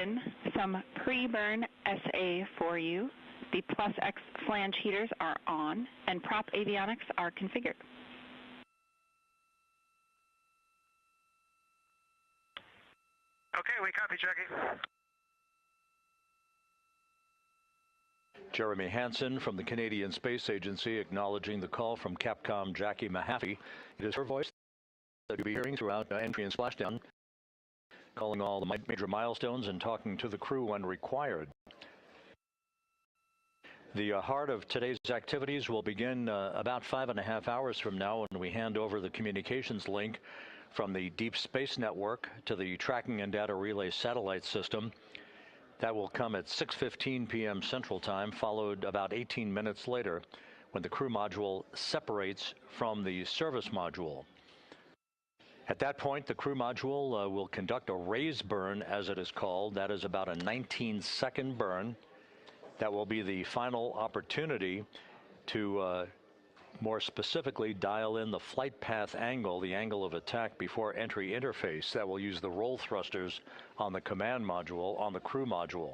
Houston, some pre-burn SA for you. The Plus X flange heaters are on, and prop avionics are configured. Okay, we copy, Jackie. Jeremy Hansen from the Canadian Space Agency acknowledging the call from Capcom Jackie Mahaffey. It is her voice that you'll be hearing throughout entry and splashdown, calling all the major milestones and talking to the crew when required. The heart of today's activities will begin about 5.5 hours from now when we hand over the communications link from the Deep Space Network to the Tracking and Data Relay Satellite System. That will come at 6:15 p.m. Central Time, followed about 18 minutes later when the crew module separates from the service module. At that point, the crew module will conduct a raise burn, as it is called. That is about a 19-second burn. That will be the final opportunity to more specifically dial in the flight path angle, the angle of attack before entry interface. That will use the roll thrusters on the command module, on the crew module.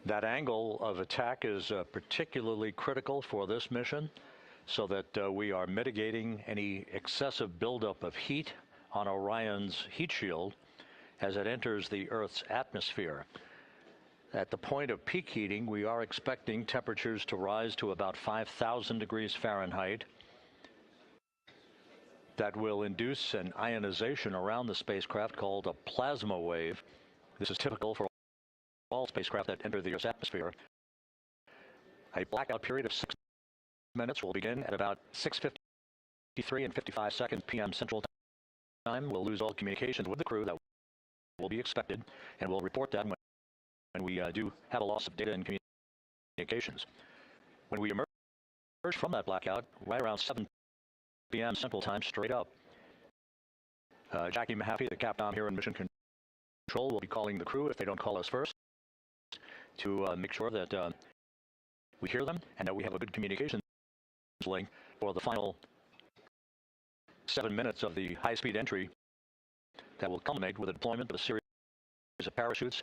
That angle of attack is particularly critical for this mission so that we are mitigating any excessive buildup of heat on Orion's heat shield as it enters the Earth's atmosphere. At the point of peak heating, we are expecting temperatures to rise to about 5,000 degrees Fahrenheit. That will induce an ionization around the spacecraft called a plasma wave. This is typical for all spacecraft that enter the Earth's atmosphere. A blackout period of 6 minutes will begin at about 6:53 and 55 seconds p.m. Central Time. We'll lose all communications with the crew. That will be expected, and we'll report that when we do have a loss of data and communications. When we emerge from that blackout, right around 7 p.m. Central Time, straight up, Jackie Mahaffey, the Capcom here in Mission Control, will be calling the crew if they don't call us first to make sure that we hear them and that we have a good communications link for the final 7 minutes of the high-speed entry that will culminate with the deployment of a series of parachutes,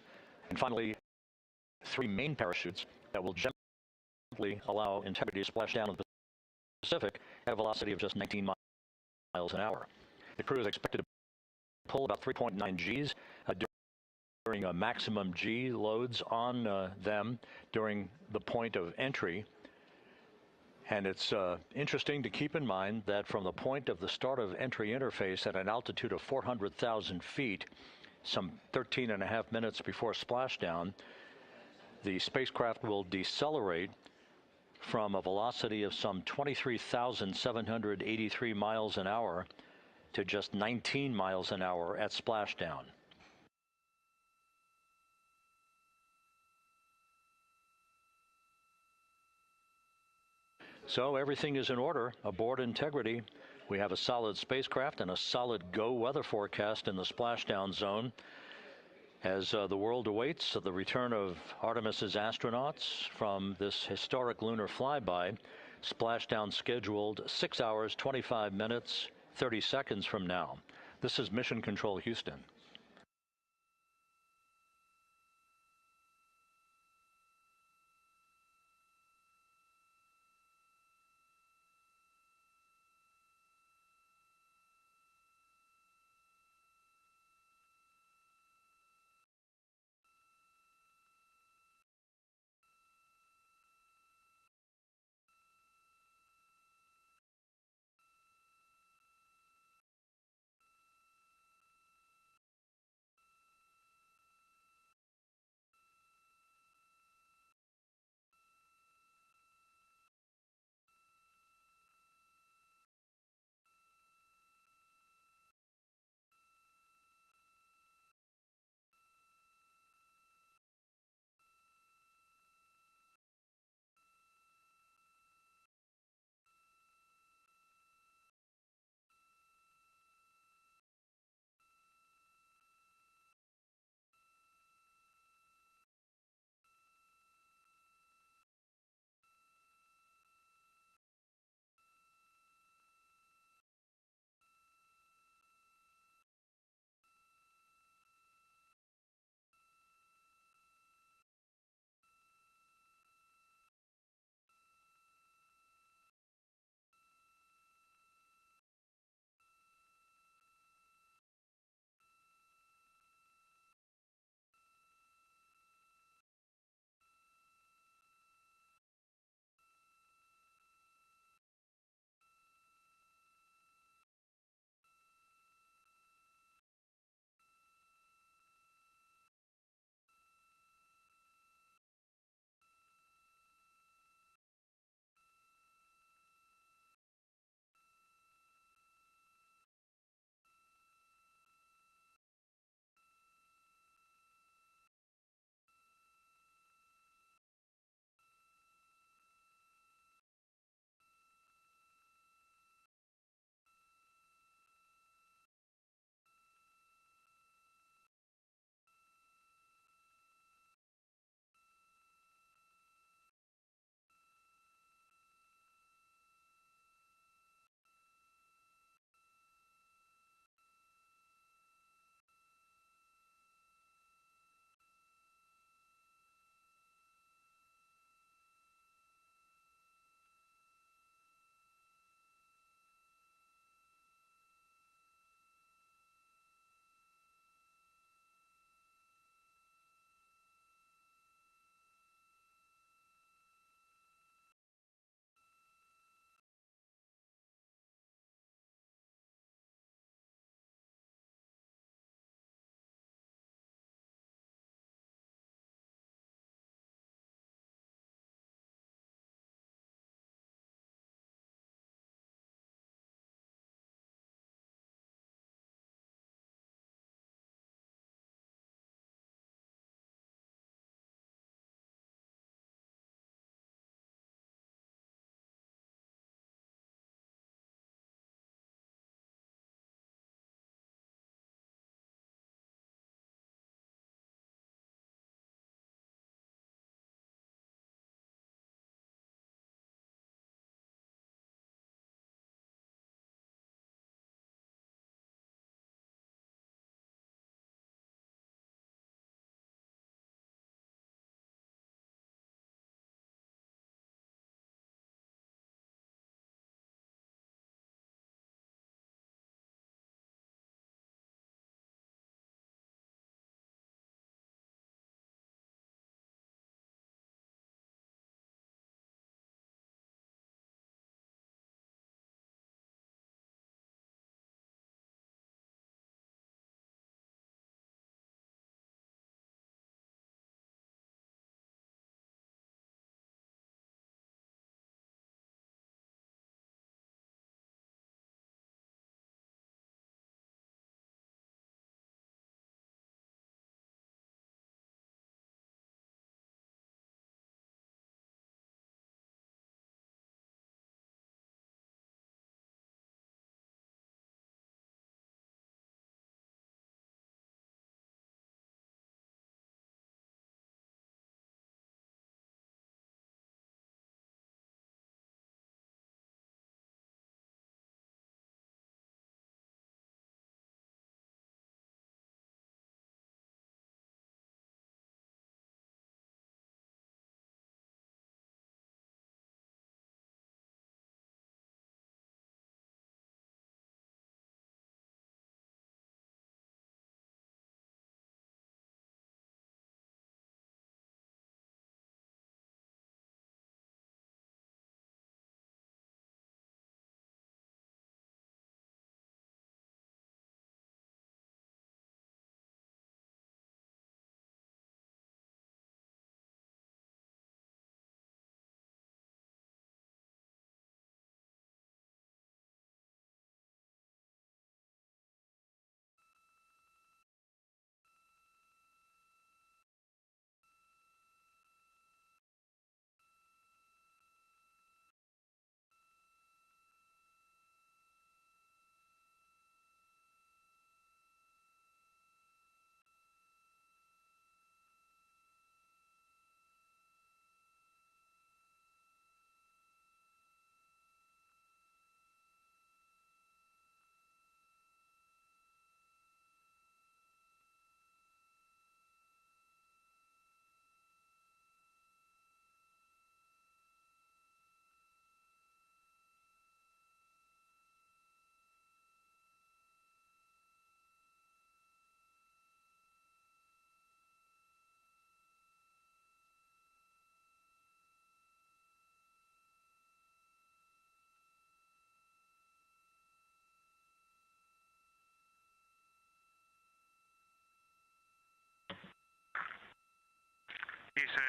and finally 3 main parachutes that will gently allow integrity to splash down in the Pacific at a velocity of just 19 miles an hour. The crew is expected to pull about 3.9 Gs during maximum G loads on them during the point of entry. And it's interesting to keep in mind that from the point of the start of entry interface at an altitude of 400,000 feet, some 13.5 minutes before splashdown, the spacecraft will decelerate from a velocity of some 23,783 miles an hour to just 19 miles an hour at splashdown. So everything is in order aboard Integrity. We have a solid spacecraft and a solid go weather forecast in the splashdown zone as the world awaits the return of Artemis's astronauts from this historic lunar flyby. Splashdown scheduled 6 hours, 25 minutes, 30 seconds from now. This is Mission Control Houston.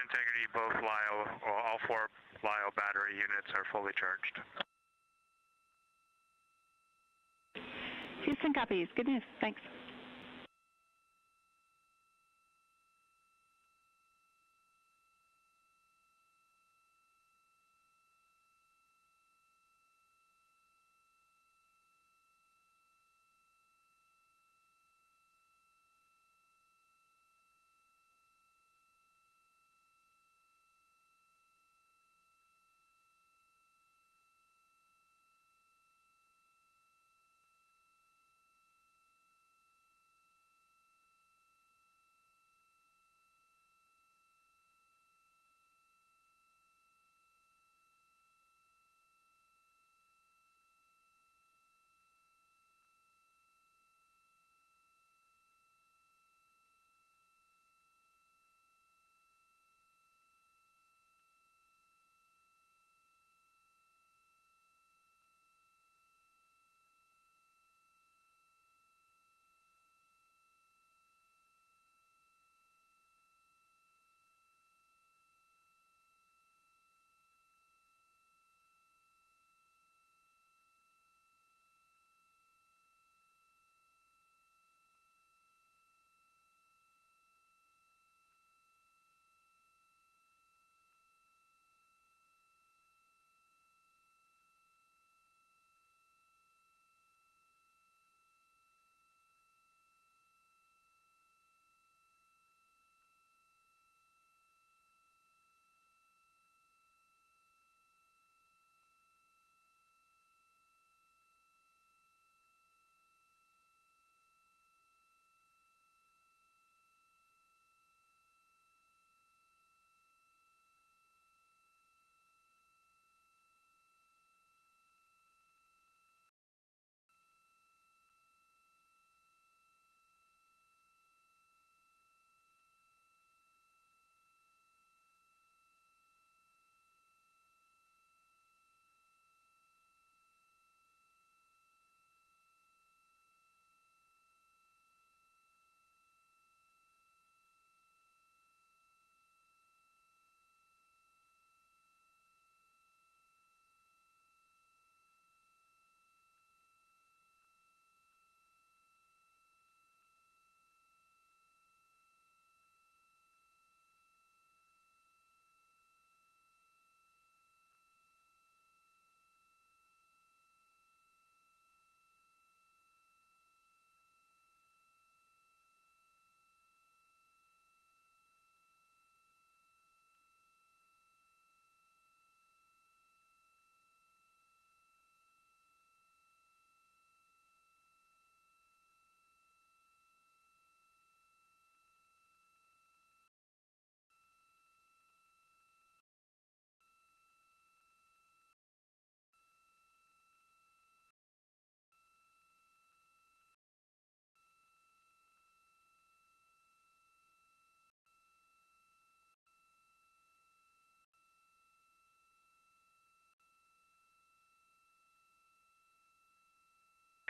integrity, both LiO, or all 4 LiO battery units are fully charged. Houston copies. Good news. Thanks.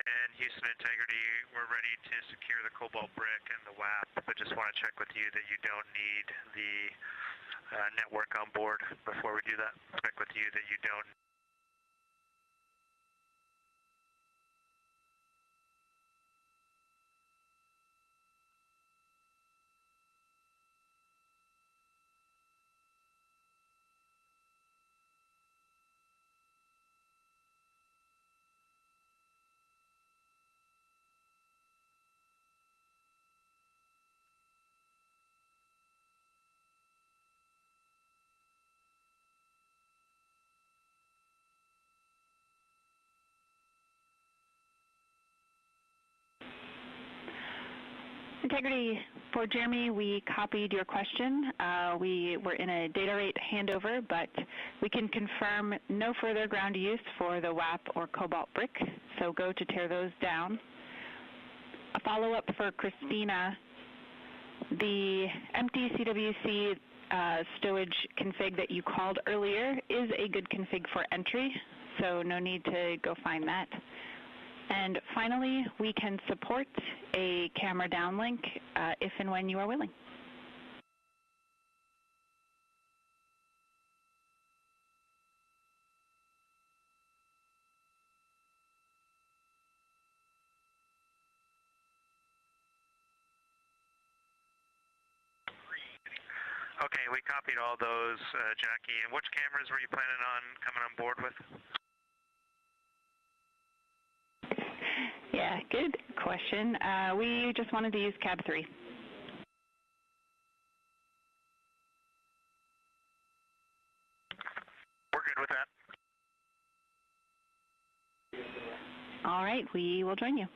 And Houston Integrity, we're ready to secure the cobalt brick and the WAP, but just want to check with you that you don't need the network on board before we do that. Check with you that you don't. Integrity, for Jeremy, we copied your question. We were in a data rate handover, but we can confirm no further ground use for the WAP or cobalt brick, so go to tear those down. A follow-up for Christina, the empty CWC stowage config that you called earlier is a good config for entry, so no need to go find that. And finally, we can support a camera downlink if and when you are willing. Okay, we copied all those, Jackie. And which cameras were you planning on coming on board with? Yeah, good question. We just wanted to use cab 3. We're good with that. All right, we will join you.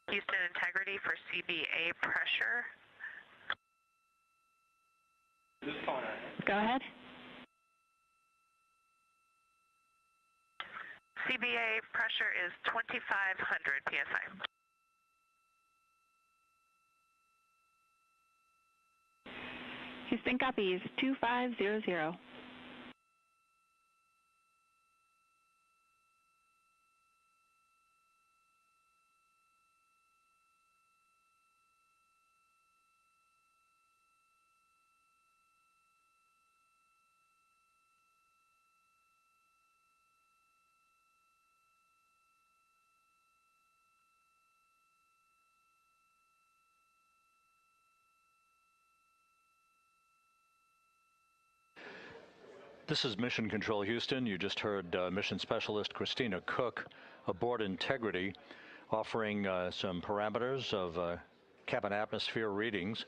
Houston integrity for CBA pressure. Go ahead. CBA pressure is 2,500 psi. Houston copies 2500. This is Mission Control Houston. You just heard Mission Specialist Christina Cook aboard Integrity offering some parameters of cabin atmosphere readings.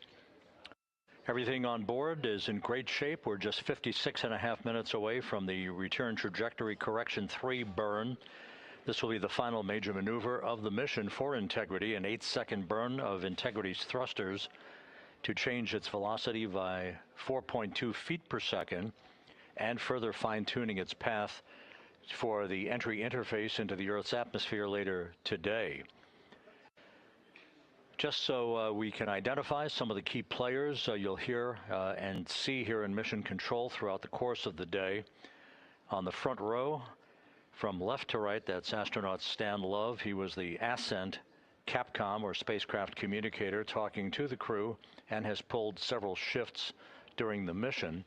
Everything on board is in great shape. We're just 56.5 minutes away from the return trajectory correction 3 burn. This will be the final major maneuver of the mission for Integrity, an 8-second burn of Integrity's thrusters to change its velocity by 4.2 feet per second, and further fine-tuning its path for the entry interface into the Earth's atmosphere later today. Just so we can identify some of the key players you'll hear and see here in Mission Control throughout the course of the day. On the front row, from left to right, that's astronaut Stan Love. He was the Ascent Capcom, or spacecraft communicator, talking to the crew and has pulled several shifts during the mission.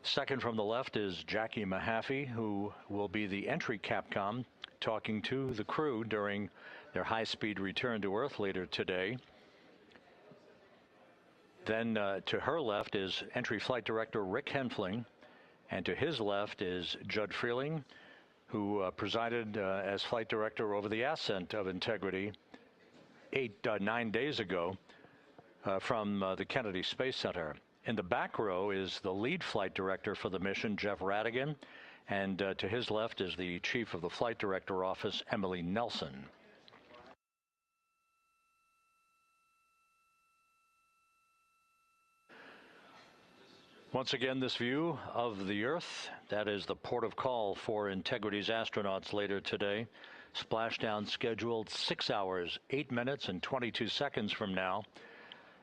Second from the left is Jackie Mahaffey, who will be the entry Capcom, talking to the crew during their high-speed return to Earth later today. Then to her left is entry flight director Rick Henfling, and to his left is Judd Freeling, who presided as flight director over the ascent of Integrity 9 days ago from the Kennedy Space Center. In the back row is the lead flight director for the mission, Jeff Radigan, and to his left is the chief of the flight director office, Emily Nelson. Once again, this view of the Earth, that is the port of call for Integrity's astronauts later today. Splashdown scheduled 6 hours, 8 minutes, and 22 seconds from now.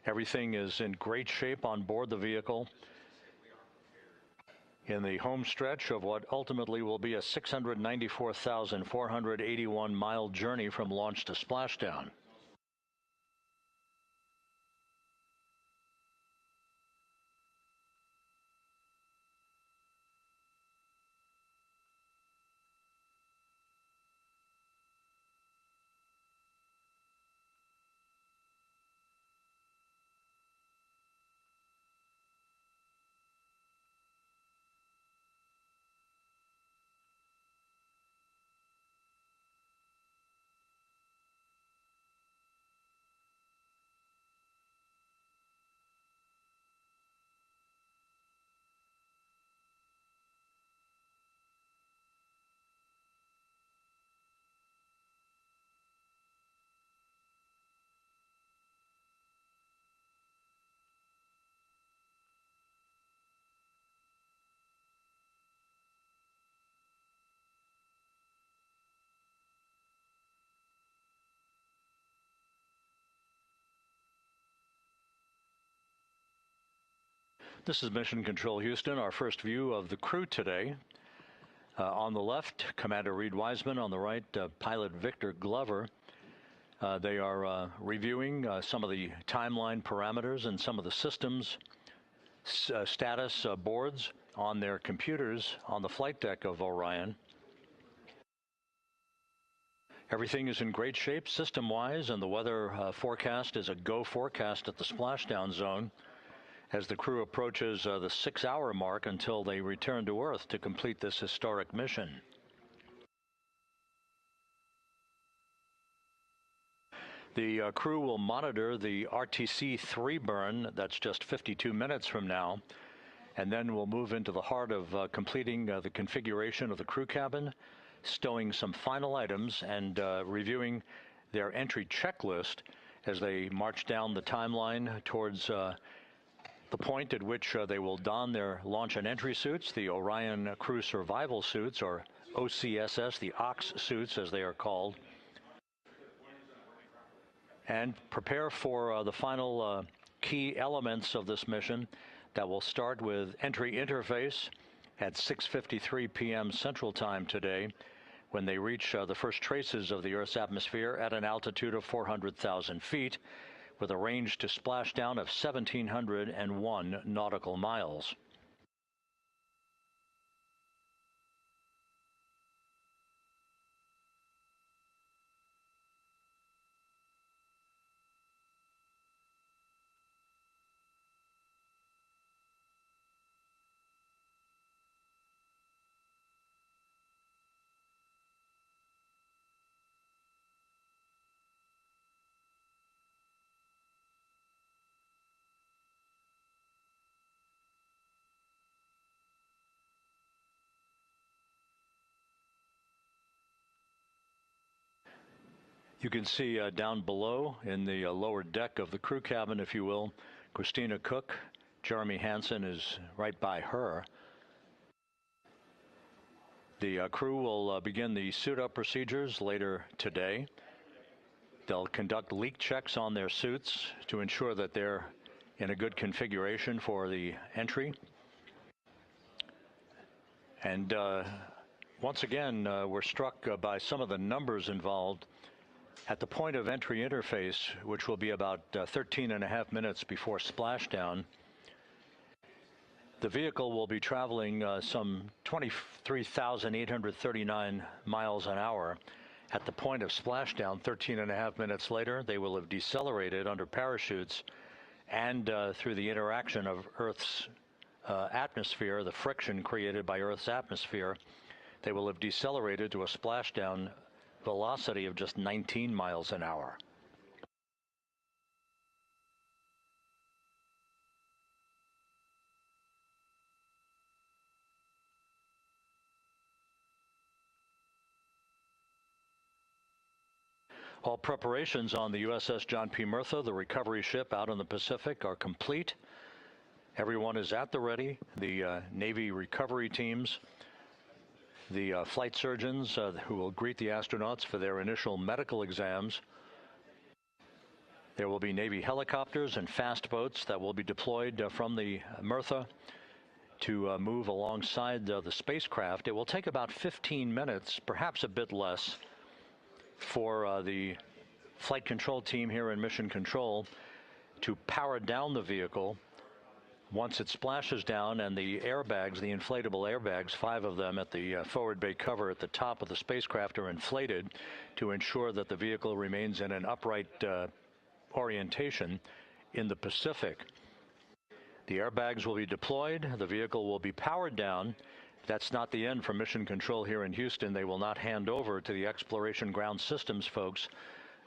Everything is in great shape on board the vehicle in the home stretch of what ultimately will be a 694,481-mile journey from launch to splashdown. This is Mission Control Houston, our first view of the crew today. On the left, Commander Reed Wiseman. On the right, pilot Victor Glover. They are reviewing some of the timeline parameters and some of the systems status boards on their computers on the flight deck of Orion. Everything is in great shape system-wise, and the weather forecast is a go forecast at the splashdown zone as the crew approaches the 6-hour mark until they return to Earth to complete this historic mission. The crew will monitor the RTC-3 burn. That's just 52 minutes from now. And then we'll move into the heart of completing the configuration of the crew cabin, stowing some final items, and reviewing their entry checklist as they march down the timeline towards the point at which they will don their launch and entry suits, the Orion Crew Survival Suits, or OCSS, the OX suits as they are called, and prepare for the final key elements of this mission that will start with entry interface at 6:53 p.m. Central Time today, when they reach the first traces of the Earth's atmosphere at an altitude of 400,000 feet, with a range to splashdown of 1,701 nautical miles. You can see down below in the lower deck of the crew cabin, if you will, Christina Cook. Jeremy Hansen is right by her. The crew will begin the suit-up procedures later today. They'll conduct leak checks on their suits to ensure that they're in a good configuration for the entry. And once again, we're struck by some of the numbers involved. At the point of entry interface, which will be about 13.5 minutes before splashdown, the vehicle will be traveling some 23,839 miles an hour. At the point of splashdown, 13.5 minutes later, they will have decelerated under parachutes and through the interaction of Earth's atmosphere, the friction created by Earth's atmosphere, they will have decelerated to a splashdown velocity of just 19 miles an hour. All preparations on the USS John P. Murtha, the recovery ship out in the Pacific, are complete. Everyone is at the ready. The Navy recovery teams, the flight surgeons who will greet the astronauts for their initial medical exams. There will be Navy helicopters and fast boats that will be deployed from the Murtha to move alongside the spacecraft. It will take about 15 minutes, perhaps a bit less, for the flight control team here in Mission Control to power down the vehicle once it splashes down, and the airbags, the inflatable airbags, 5 of them at the forward bay cover at the top of the spacecraft, are inflated to ensure that the vehicle remains in an upright orientation in the Pacific. The airbags will be deployed. The vehicle will be powered down. That's not the end for Mission Control here in Houston. They will not hand over to the Exploration Ground Systems folks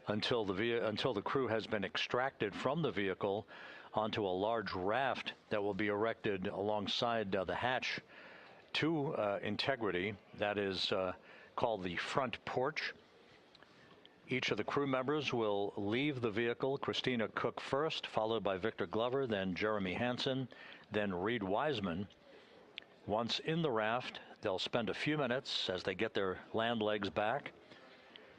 until the crew has been extracted from the vehicle onto a large raft that will be erected alongside the hatch to Integrity. That is called the front porch. Each of the crew members will leave the vehicle, Christina Cook first, followed by Victor Glover, then Jeremy Hansen, then Reed Wiseman. Once in the raft, they'll spend a few minutes as they get their land legs back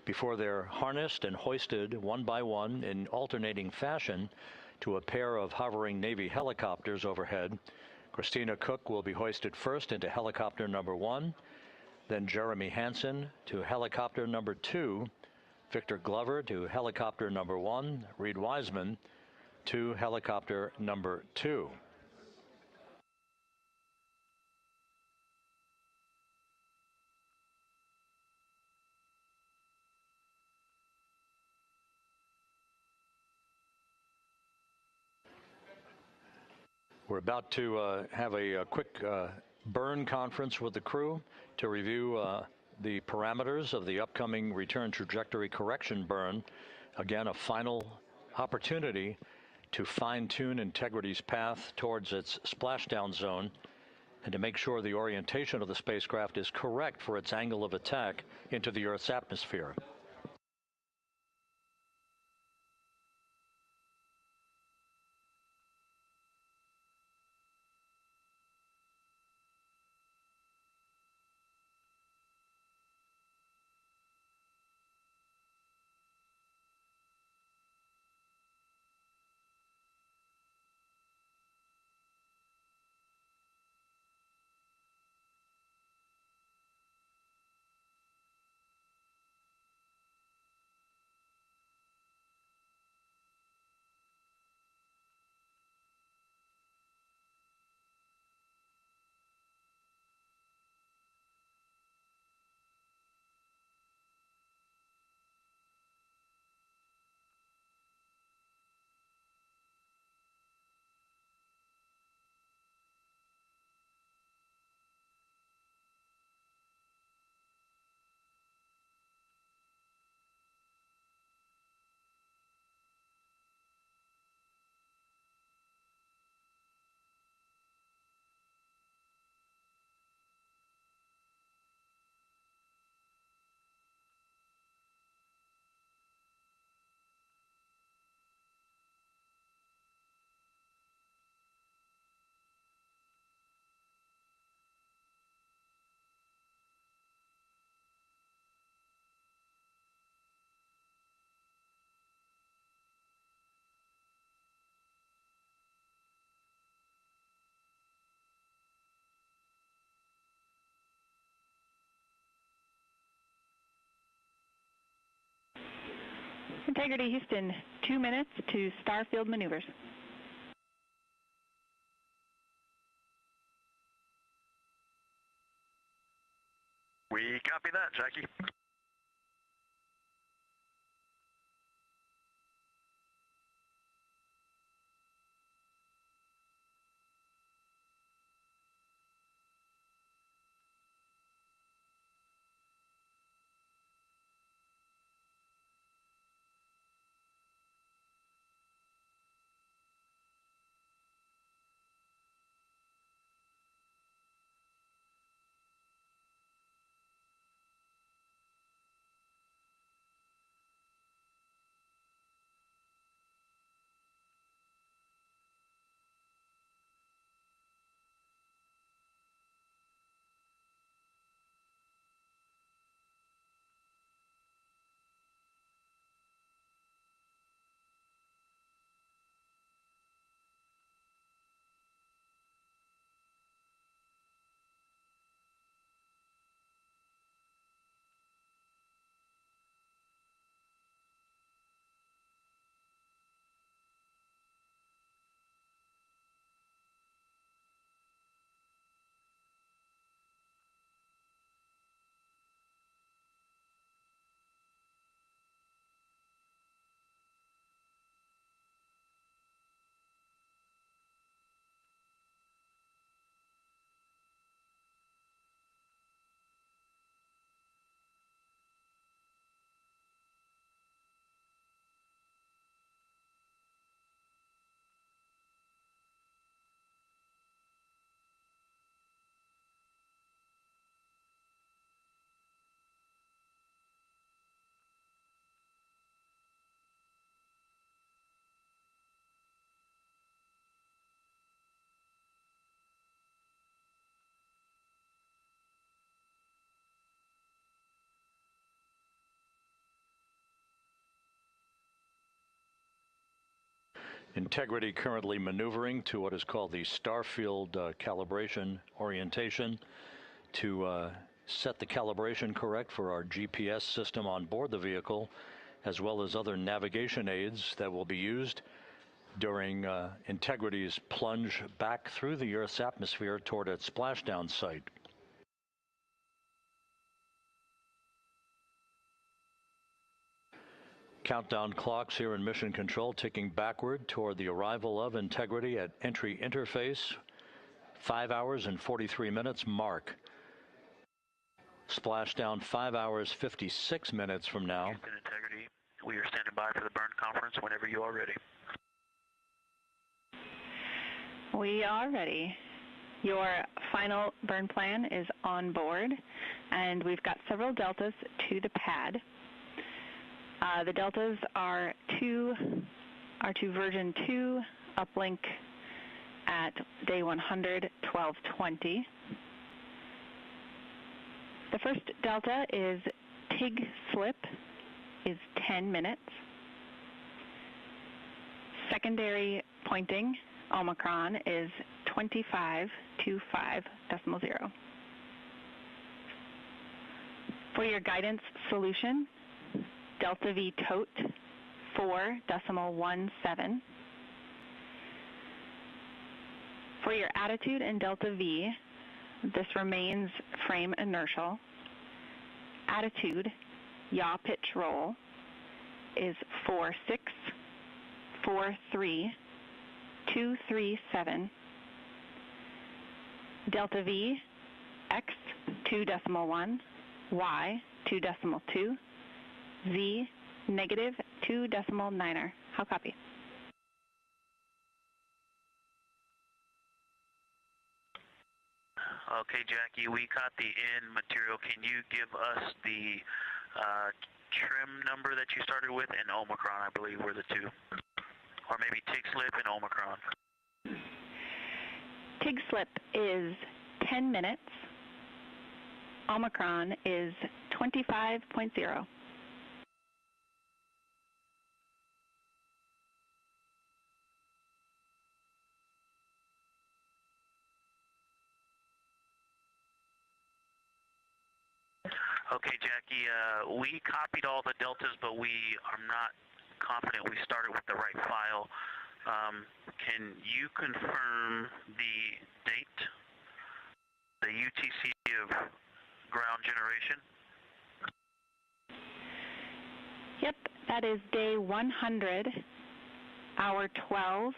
before they're harnessed and hoisted one by one in alternating fashion to a pair of hovering Navy helicopters overhead. Christina Cook will be hoisted first into helicopter number 1, then Jeremy Hansen to helicopter number 2, Victor Glover to helicopter number 1, Reed Wiseman to helicopter number 2. We're about to have a quick burn conference with the crew to review the parameters of the upcoming return trajectory correction burn. Again, a final opportunity to fine-tune Integrity's path towards its splashdown zone and to make sure the orientation of the spacecraft is correct for its angle of attack into the Earth's atmosphere. Integrity Houston, 2 minutes to Starfield maneuvers. We copy that, Jackie. Integrity currently maneuvering to what is called the Starfield calibration orientation to set the calibration correct for our GPS system on board the vehicle, as well as other navigation aids that will be used during Integrity's plunge back through the Earth's atmosphere toward its splashdown site. Countdown clocks here in Mission Control ticking backward toward the arrival of Integrity at entry interface. 5 hours and 43 minutes mark. Splashdown 5 hours 56 minutes from now. Houston Integrity, we are standing by for the burn conference whenever you are ready. We are ready. Your final burn plan is on board, and we've got several deltas to the pad. The deltas are to version 2 uplink at day 100, 12:20. The first delta is TIG slip is 10 minutes. Secondary pointing Omicron is 2525.0. For your guidance solution, Delta V tote 4.17. For your attitude in Delta V, this remains frame inertial. Attitude, yaw pitch roll, is 4643.237. Delta V, X 2.1, Y 2.2, Z negative 2.9. How copy? Okay, Jackie, we caught the end material. Can you give us the trim number that you started with and Omicron, I believe, were the two? Or maybe TIG slip and Omicron. TIG slip is 10 minutes. Omicron is 25.0. Okay, Jackie, we copied all the deltas, but we are not confident we started with the right file. Can you confirm the date, the UTC of ground generation? Yep, that is day 100, hour 12,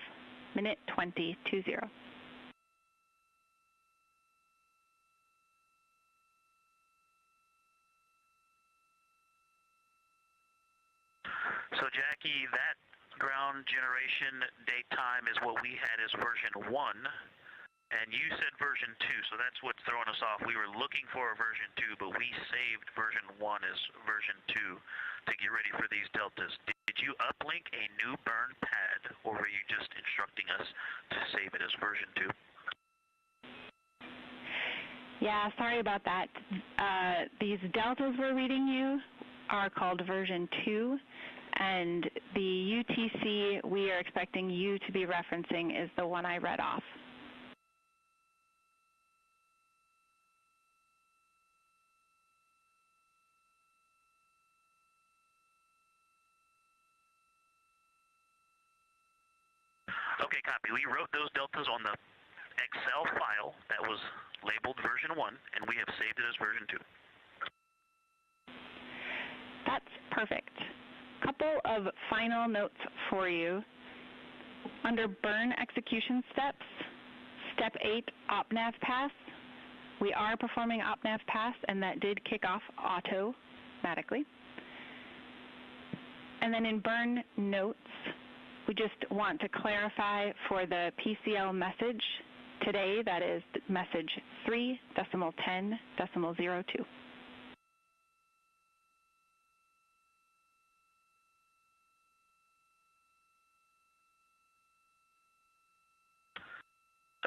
minute 20, 20. So Jackie, that ground generation date time is what we had as version 1, and you said version 2, so that's what's throwing us off. We were looking for a version 2, but we saved version 1 as version 2 to get ready for these deltas. Did you uplink a new burn pad, or were you just instructing us to save it as version 2? Yeah, sorry about that. These deltas we're reading you are called version 2, and the UTC we are expecting you to be referencing is the one I read off. Okay, copy. We wrote those deltas on the Excel file that was labeled version 1, and we have saved it as version 2. That's perfect. Couple of final notes for you. Under burn execution steps, step 8, OpNav pass. We are performing OpNav pass, and that did kick off automatically. And then in burn notes, we just want to clarify for the PCL message today, that is message 3.10.02.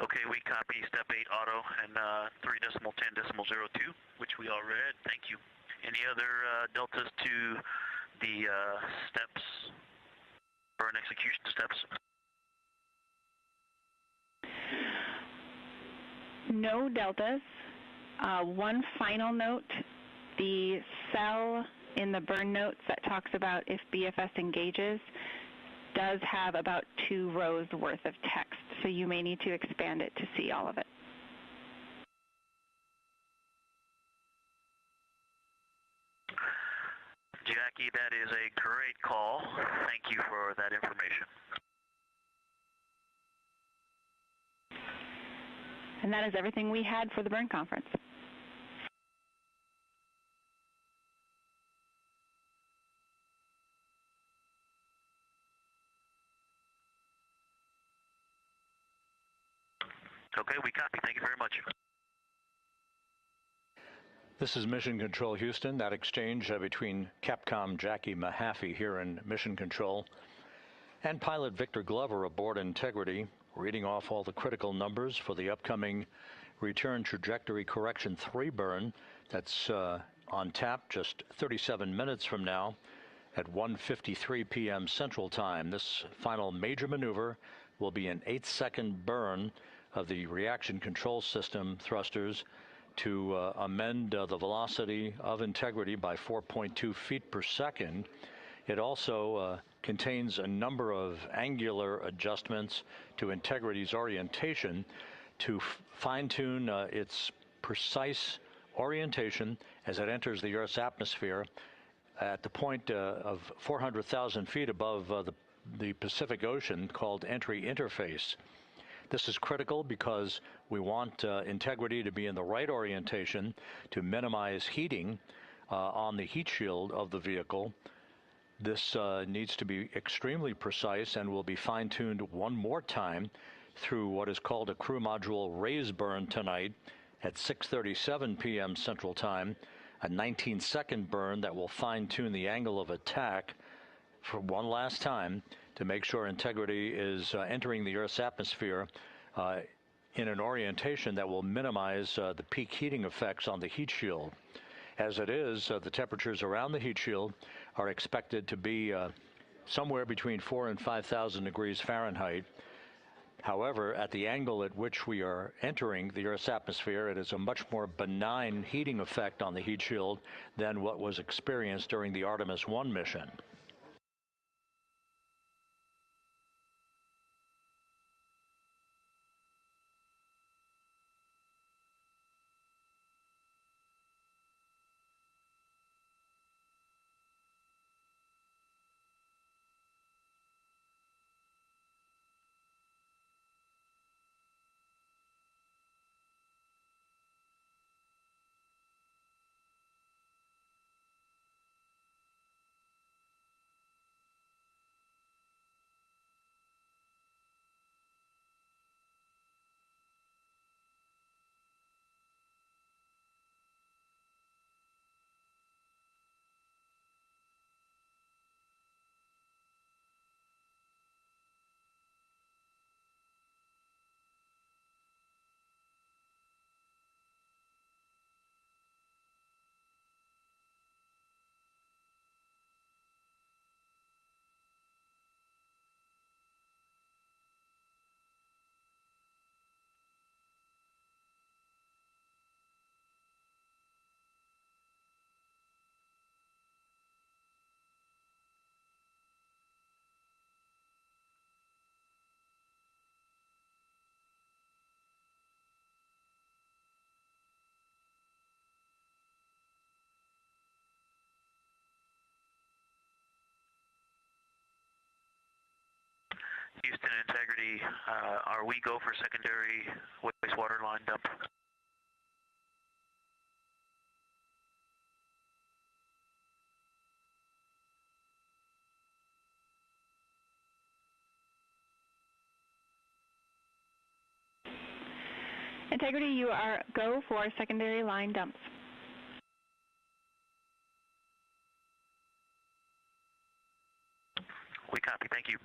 Okay, we copy step 8 auto and 3.10.02, which we all read. Thank you. Any other deltas to the steps, burn execution steps? No deltas. One final note, the cell in the burn notes that talks about if BFS engages does have about 2 rows worth of text, so you may need to expand it to see all of it. Jackie, that is a great call. Thank you for that information. And that is everything we had for the burn conference. Okay, we copy. Thank you very much. This is Mission Control Houston. That exchange between Capcom Jackie Mahaffey here in Mission Control and pilot Victor Glover aboard Integrity, reading off all the critical numbers for the upcoming Return Trajectory Correction 3 burn. That's on tap just 37 minutes from now at 1:53 p.m. Central Time. This final major maneuver will be an 8-second burn of the reaction control system thrusters to amend the velocity of Integrity by 4.2 feet per second. It also contains a number of angular adjustments to Integrity's orientation to fine-tune its precise orientation as it enters the Earth's atmosphere at the point of 400,000 feet above the Pacific Ocean, called entry interface. This is critical because we want Integrity to be in the right orientation to minimize heating on the heat shield of the vehicle. This needs to be extremely precise and will be fine-tuned one more time through what is called a crew module raise burn tonight at 6:37 p.m. Central Time, a 19-second burn that will fine-tune the angle of attack for one last time to make sure Integrity is entering the Earth's atmosphere in an orientation that will minimize the peak heating effects on the heat shield. As it is, the temperatures around the heat shield are expected to be somewhere between 4,000 and 5,000 degrees Fahrenheit. However, at the angle at which we are entering the Earth's atmosphere, it is a much more benign heating effect on the heat shield than what was experienced during the Artemis 1 mission. Houston Integrity, are we go for secondary wastewater line dump? Integrity, you are go for secondary line dumps. We copy, thank you.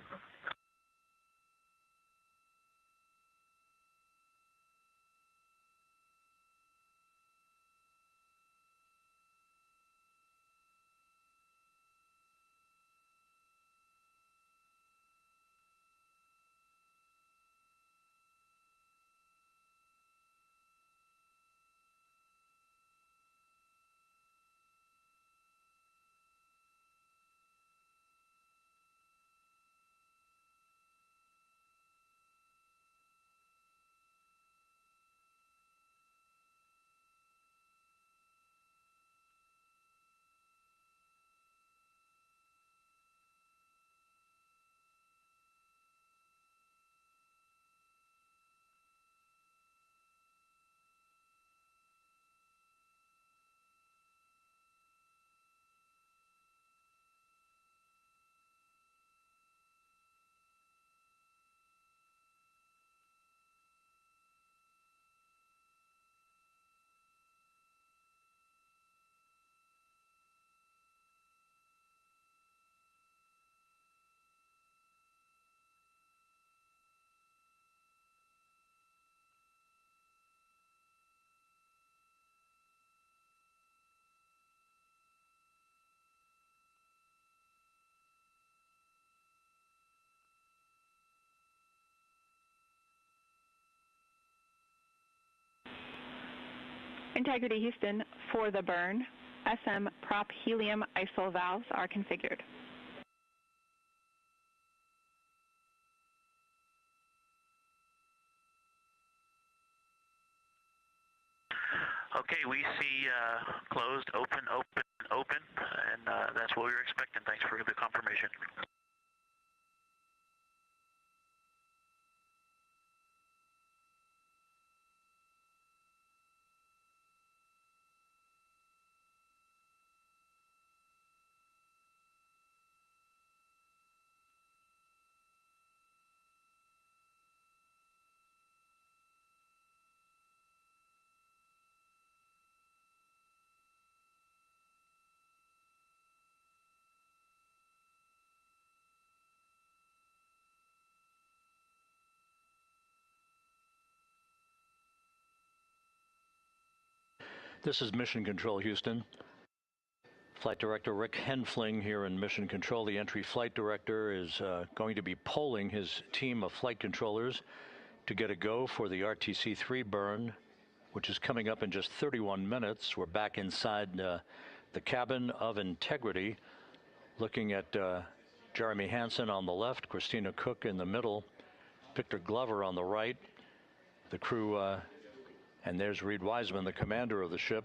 Integrity Houston, for the burn, SM prop helium isol valves are configured. Okay, we see closed, open, open, open, and that's what we were expecting. Thanks for the confirmation. This is Mission Control, Houston. Flight Director Rick Henfling here in Mission Control. The entry flight director is going to be polling his team of flight controllers to get a go for the RTC-3 burn, which is coming up in just 31 minutes. We're back inside the cabin of Integrity, looking at Jeremy Hansen on the left, Christina Cook in the middle, Victor Glover on the right. The crew, and there's Reed Wiseman, the commander of the ship.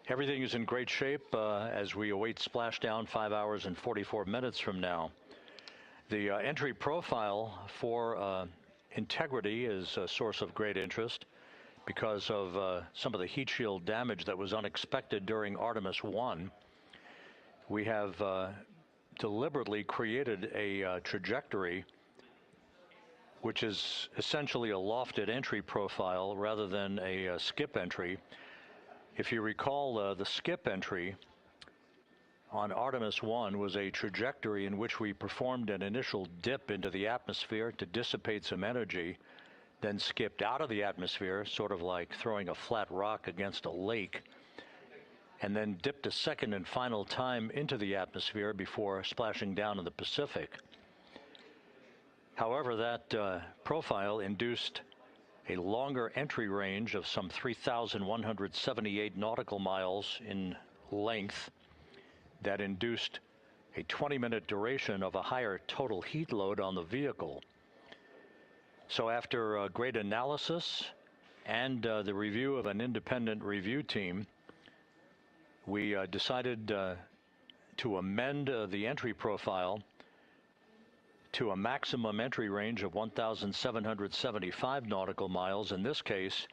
Everything is in great shape as we await splashdown 5 hours and 44 minutes from now. The entry profile for Integrity is a source of great interest because of some of the heat shield damage that was unexpected during Artemis 1. We have deliberately created a trajectory which is essentially a lofted entry profile rather than a skip entry. If you recall, the skip entry on Artemis 1 was a trajectory in which we performed an initial dip into the atmosphere to dissipate some energy, then skipped out of the atmosphere, sort of like throwing a flat rock against a lake, and then dipped a second and final time into the atmosphere before splashing down in the Pacific. However, that profile induced a longer entry range of some 3,178 nautical miles in length that induced a 20-minute duration of a higher total heat load on the vehicle. So after great analysis and the review of an independent review team, we decided to amend the entry profile to a maximum entry range of 1,775 nautical miles. In this case,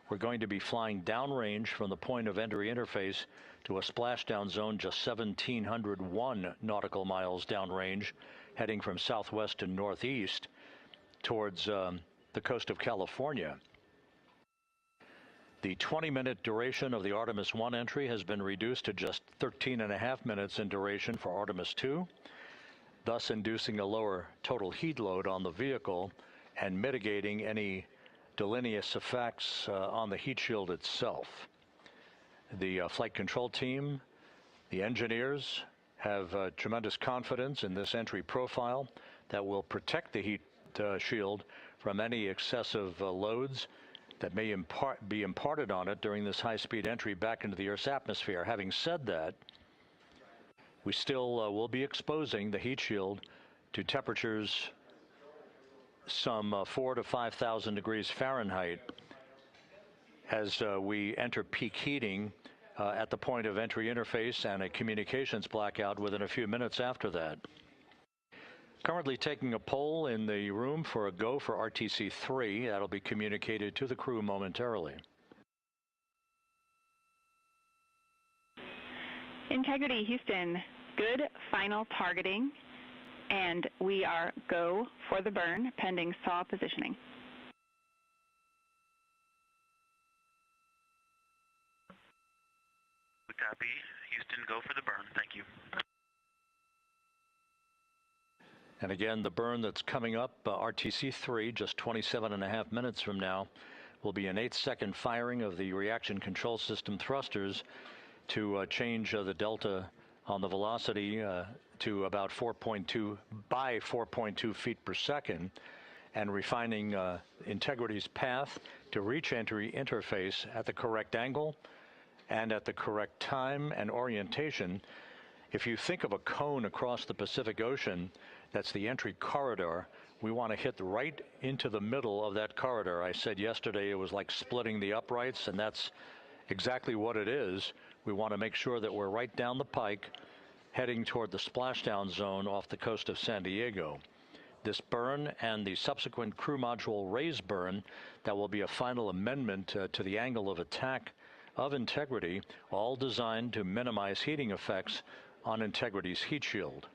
we're going to be flying downrange from the point of entry interface to a splashdown zone just 1,701 nautical miles downrange, heading from southwest to northeast towards the coast of California. The 20-minute duration of the Artemis 1 entry has been reduced to just 13.5 minutes in duration for Artemis 2, thus inducing a lower total heat load on the vehicle and mitigating any deleterious effects on the heat shield itself. The flight control team, the engineers, have tremendous confidence in this entry profile that will protect the heat shield from any excessive loads that may be imparted on it during this high-speed entry back into the Earth's atmosphere. Having said that, we still will be exposing the heat shield to temperatures some 4,000 to 5,000 degrees Fahrenheit as we enter peak heating at the point of entry interface and a communications blackout within a few minutes after that. Currently taking a poll in the room for a go for RTC-3. That'll be communicated to the crew momentarily. Integrity Houston, good final targeting, and we are go for the burn pending SAW positioning. We copy. Houston, go for the burn. Thank you. And again, the burn that's coming up, RTC-3, just 27.5 minutes from now, will be an 8-second firing of the reaction control system thrusters to change the delta on the velocity to about 4.2 feet per second, and refining Integrity's path to reach entry interface at the correct angle and at the correct time and orientation. If you think of a cone across the Pacific Ocean, that's the entry corridor. We want to hit right into the middle of that corridor. I said yesterday it was like splitting the uprights, and that's exactly what it is. We want to make sure that we're right down the pike, heading toward the splashdown zone off the coast of San Diego. This burn and the subsequent crew module raise burn, that will be a final amendment to the angle of attack of Integrity, all designed to minimize heating effects on Integrity's heat shield.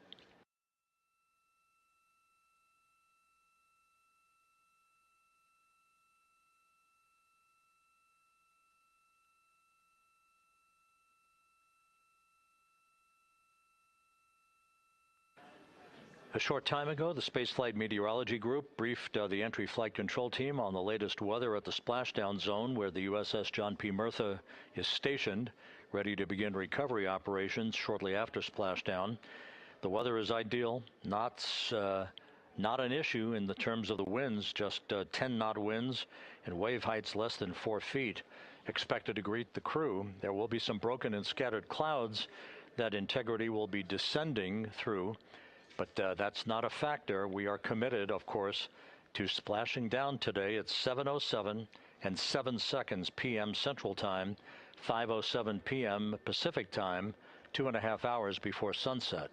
A short time ago, the Spaceflight Meteorology Group briefed the entry flight control team on the latest weather at the splashdown zone where the USS John P. Murtha is stationed, ready to begin recovery operations shortly after splashdown. The weather is ideal, not an issue in the terms of the winds, just 10-knot winds and wave heights less than 4 feet expected to greet the crew. There will be some broken and scattered clouds that Integrity will be descending through, but that's not a factor. We are committed, of course, to splashing down today at 7:07 and 7 seconds p.m. Central Time, 5:07 p.m. Pacific Time, 2.5 hours before sunset.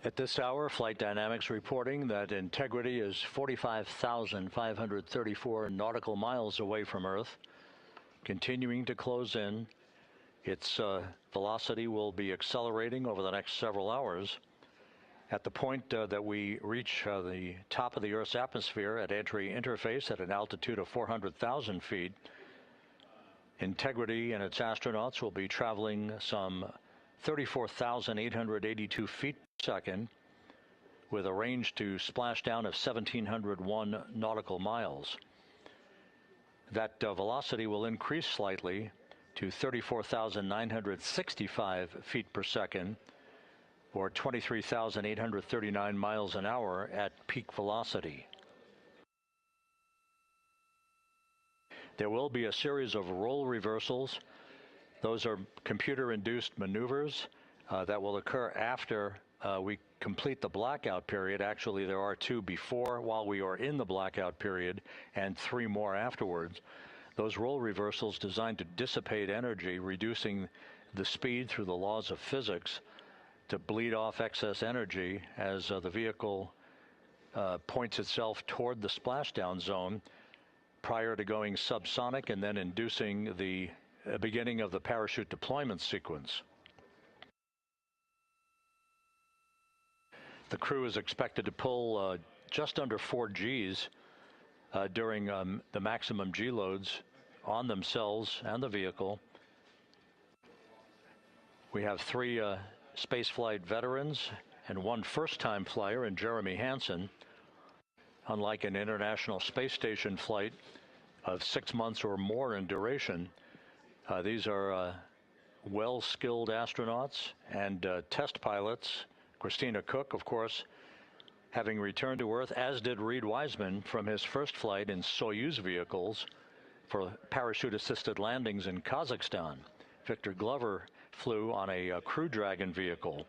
At this hour, Flight Dynamics reporting that Integrity is 45,534 nautical miles away from Earth. continuing to close in. Its velocity will be accelerating over the next several hours. At the point that we reach the top of the Earth's atmosphere at entry interface at an altitude of 400,000 feet, Integrity and its astronauts will be traveling some 34,882 feet per second with a range to splashdown of 1,701 nautical miles. That velocity will increase slightly to 34,965 feet per second, or 23,839 miles an hour at peak velocity. There will be a series of roll reversals. Those are computer-induced maneuvers that will occur after we complete the blackout period. Actually, there are 2 before, while we are in the blackout period, and 3 more afterwards. Those roll reversals designed to dissipate energy, reducing the speed through the laws of physics to bleed off excess energy as the vehicle points itself toward the splashdown zone prior to going subsonic and then inducing the beginning of the parachute deployment sequence. The crew is expected to pull just under 4 Gs during the maximum G loads on themselves and the vehicle. We have 3 spaceflight veterans and 1 first-time flyer in Jeremy Hansen. Unlike an International Space Station flight of 6 months or more in duration, these are well-skilled astronauts and test pilots. Christina Cook, of course, having returned to Earth, as did Reed Wiseman from his first flight in Soyuz vehicles for parachute-assisted landings in Kazakhstan. Victor Glover flew on a Crew Dragon vehicle.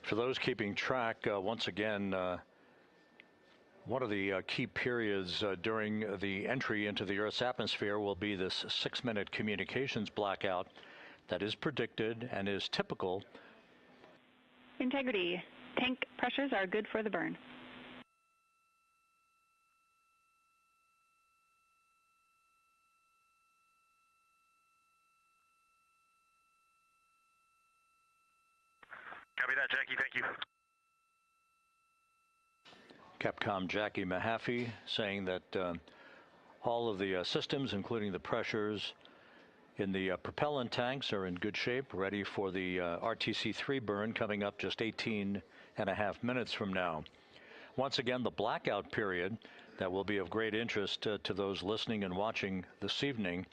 For those keeping track, once again, one of the key periods during the entry into the Earth's atmosphere will be this 6-minute communications blackout that is predicted and is typical. Integrity. Tank pressures are good for the burn. Copy that, Jackie. Thank you. Capcom Jackie Mahaffey saying that all of the systems, including the pressures in the propellant tanks, are in good shape, ready for the RTC-3 burn coming up just 18.5 minutes from now. Once again, the blackout period that will be of great interest to those listening and watching this evening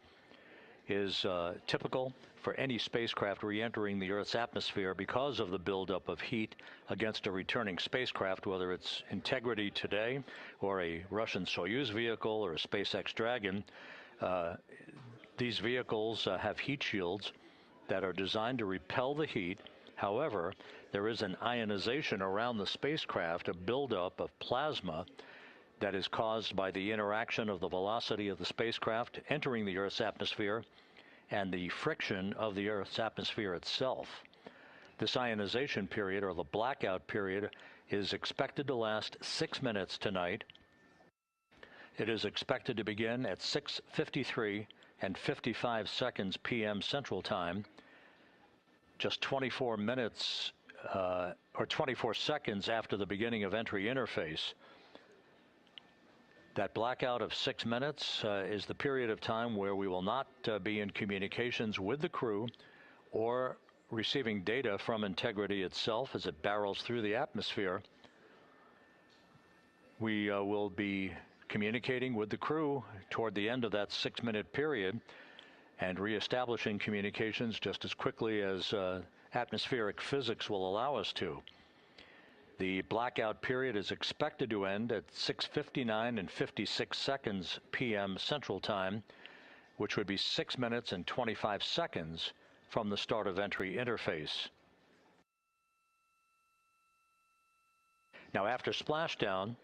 is typical for any spacecraft re-entering the Earth's atmosphere because of the buildup of heat against a returning spacecraft, whether it's Integrity today or a Russian Soyuz vehicle or a SpaceX Dragon. These vehicles have heat shields that are designed to repel the heat. However, there is an ionization around the spacecraft, a buildup of plasma that is caused by the interaction of the velocity of the spacecraft entering the Earth's atmosphere and the friction of the Earth's atmosphere itself. This ionization period, or the blackout period, is expected to last 6 minutes tonight. It is expected to begin at 6:53 and 55 seconds p.m. Central Time, just 24 minutes or 24 seconds after the beginning of entry interface. That blackout of 6 minutes is the period of time where we will not be in communications with the crew or receiving data from Integrity itself as it barrels through the atmosphere. We will be communicating with the crew toward the end of that 6-minute period and reestablishing communications just as quickly as atmospheric physics will allow us to. The blackout period is expected to end at 6:59 and 56 seconds p.m. Central Time, which would be 6 minutes and 25 seconds from the start of entry interface. Now, after splashdown,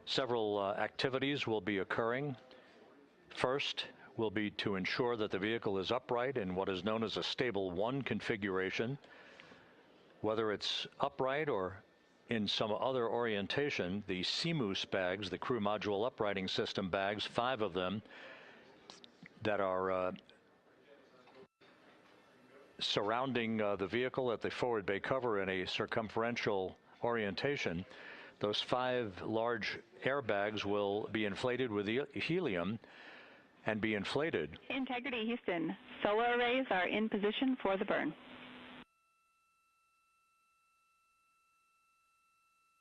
several activities will be occurring. First will be to ensure that the vehicle is upright in what is known as a stable 1 configuration. Whether it's upright or in some other orientation, the CMOOS bags, the crew module uprighting system bags, 5 of them that are surrounding the vehicle at the forward bay cover in a circumferential orientation, those 5 large airbags will be inflated with helium and be inflated. Integrity, Houston. Solar arrays are in position for the burn.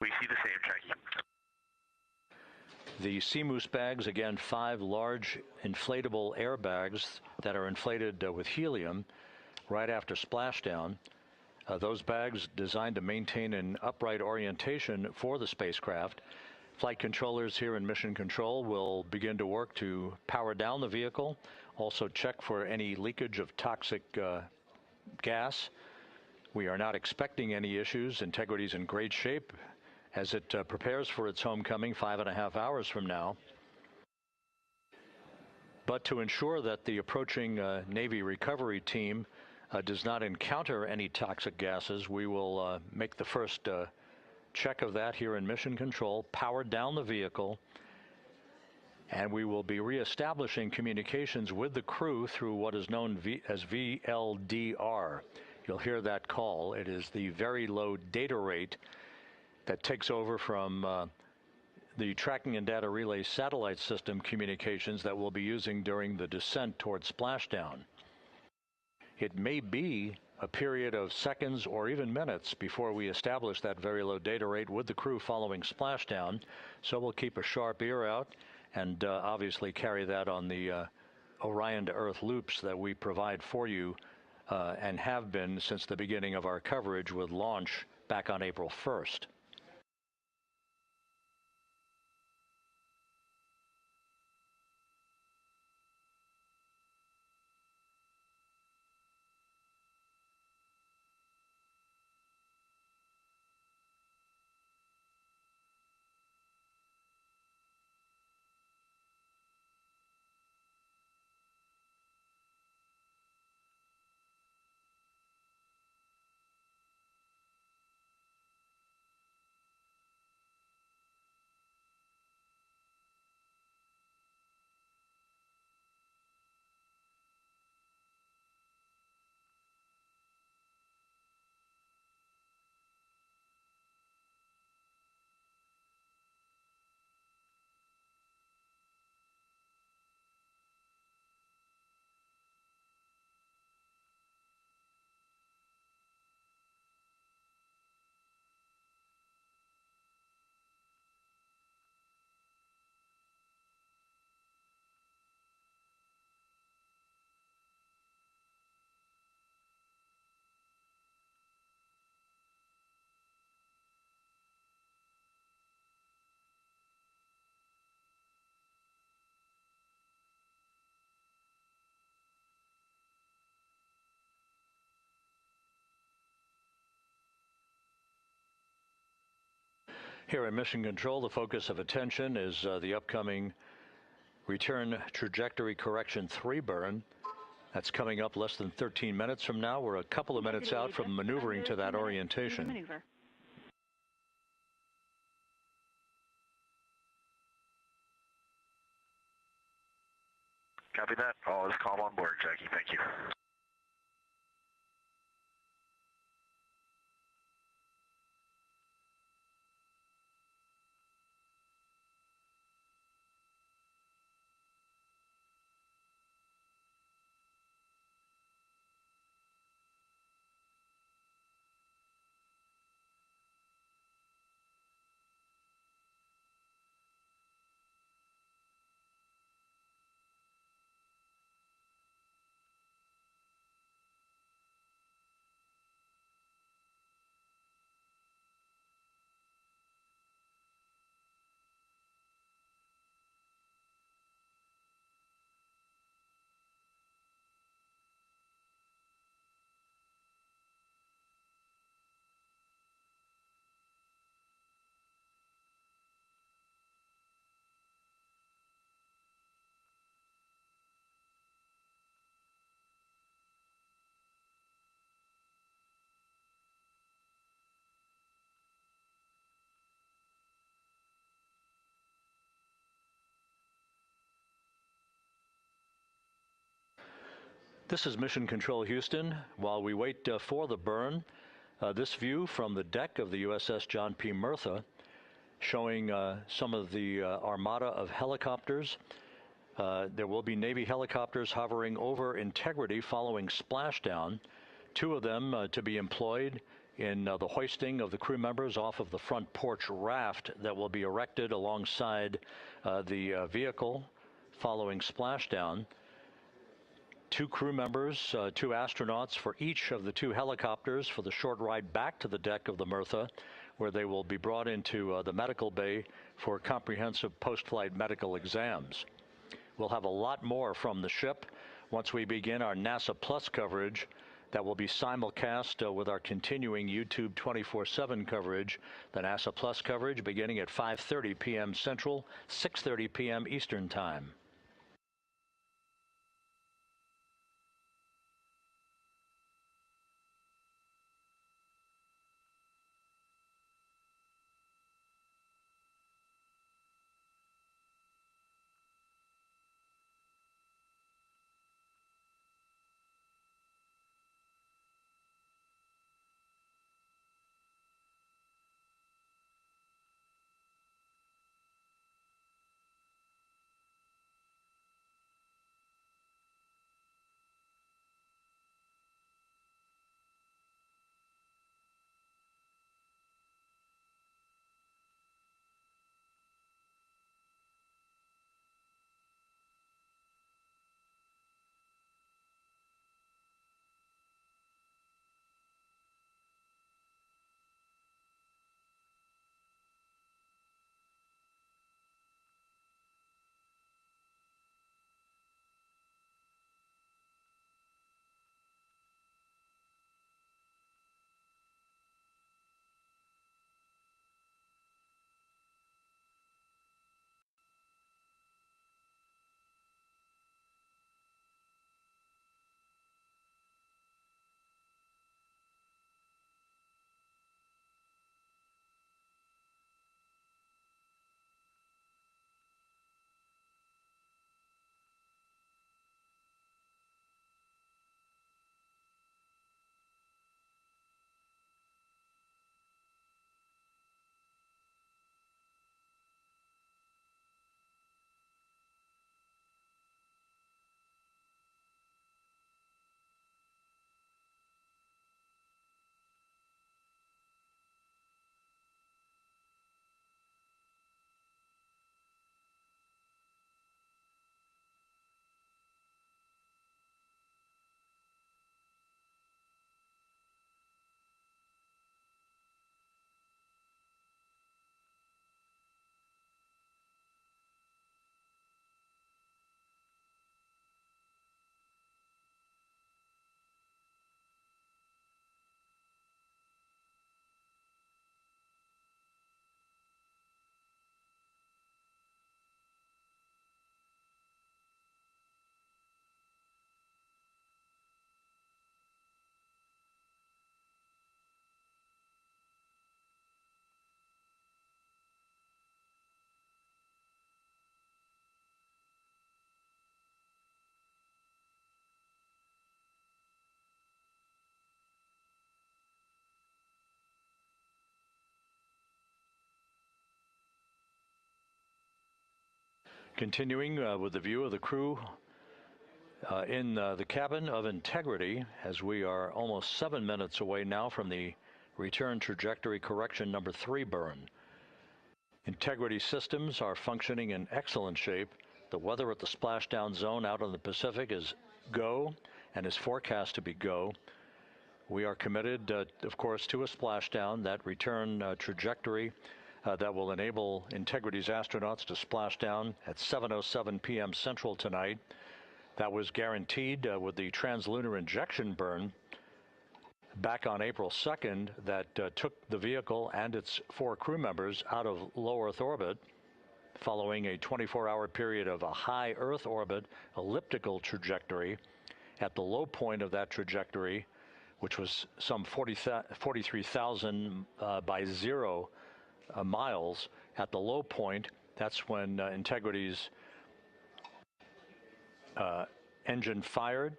We see the same, Jackie. The CMOOS bags, again, 5 large inflatable airbags that are inflated with helium right after splashdown. Those bags designed to maintain an upright orientation for the spacecraft. Flight controllers here in Mission Control will begin to work to power down the vehicle, also check for any leakage of toxic gas. We are not expecting any issues. Integrity's in great shape as it prepares for its homecoming 5.5 hours from now. But to ensure that the approaching Navy recovery team does not encounter any toxic gases, we will make the first check of that here in Mission Control, power down the vehicle, and we will be reestablishing communications with the crew through what is known as VLDR. You'll hear that call. It is the very low data rate that takes over from the tracking and data relay satellite system communications that we'll be using during the descent toward splashdown. It may be a period of seconds or even minutes before we establish that very low data rate with the crew following splashdown, so we'll keep a sharp ear out and obviously carry that on the Orion to Earth loops that we provide for you and have been since the beginning of our coverage with launch back on April 1st. Here in Mission Control, the focus of attention is the upcoming Return Trajectory Correction 3 burn. That's coming up less than 13 minutes from now. We're a couple of minutes out from maneuvering to that orientation. Copy that. All is calm on board, Jackie. Thank you. This is Mission Control Houston. While we wait for the burn, this view from the deck of the USS John P. Murtha showing some of the armada of helicopters. There will be Navy helicopters hovering over Integrity following splashdown. 2 of them to be employed in the hoisting of the crew members off of the front porch raft that will be erected alongside the vehicle following splashdown. 2 crew members, 2 astronauts for each of the 2 helicopters for the short ride back to the deck of the Murtha, where they will be brought into the medical bay for comprehensive post-flight medical exams. We'll have a lot more from the ship once we begin our NASA Plus coverage that will be simulcast with our continuing YouTube 24/7 coverage, the NASA Plus coverage beginning at 5:30 p.m. Central, 6:30 p.m. Eastern Time. Continuing with the view of the crew in the cabin of Integrity, as we are almost 7 minutes away now from the return trajectory correction number 3 burn. Integrity systems are functioning in excellent shape. The weather at the splashdown zone out in the Pacific is go and is forecast to be go. We are committed, of course, to a splashdown, that return trajectory that will enable Integrity's astronauts to splash down at 7:07 p.m. Central tonight. That was guaranteed with the translunar injection burn back on April 2nd that took the vehicle and its 4 crew members out of low Earth orbit, following a 24-hour period of a high Earth orbit elliptical trajectory. At the low point of that trajectory, which was some 43,000 by 0 miles, at the low point, that's when Integrity's engine fired.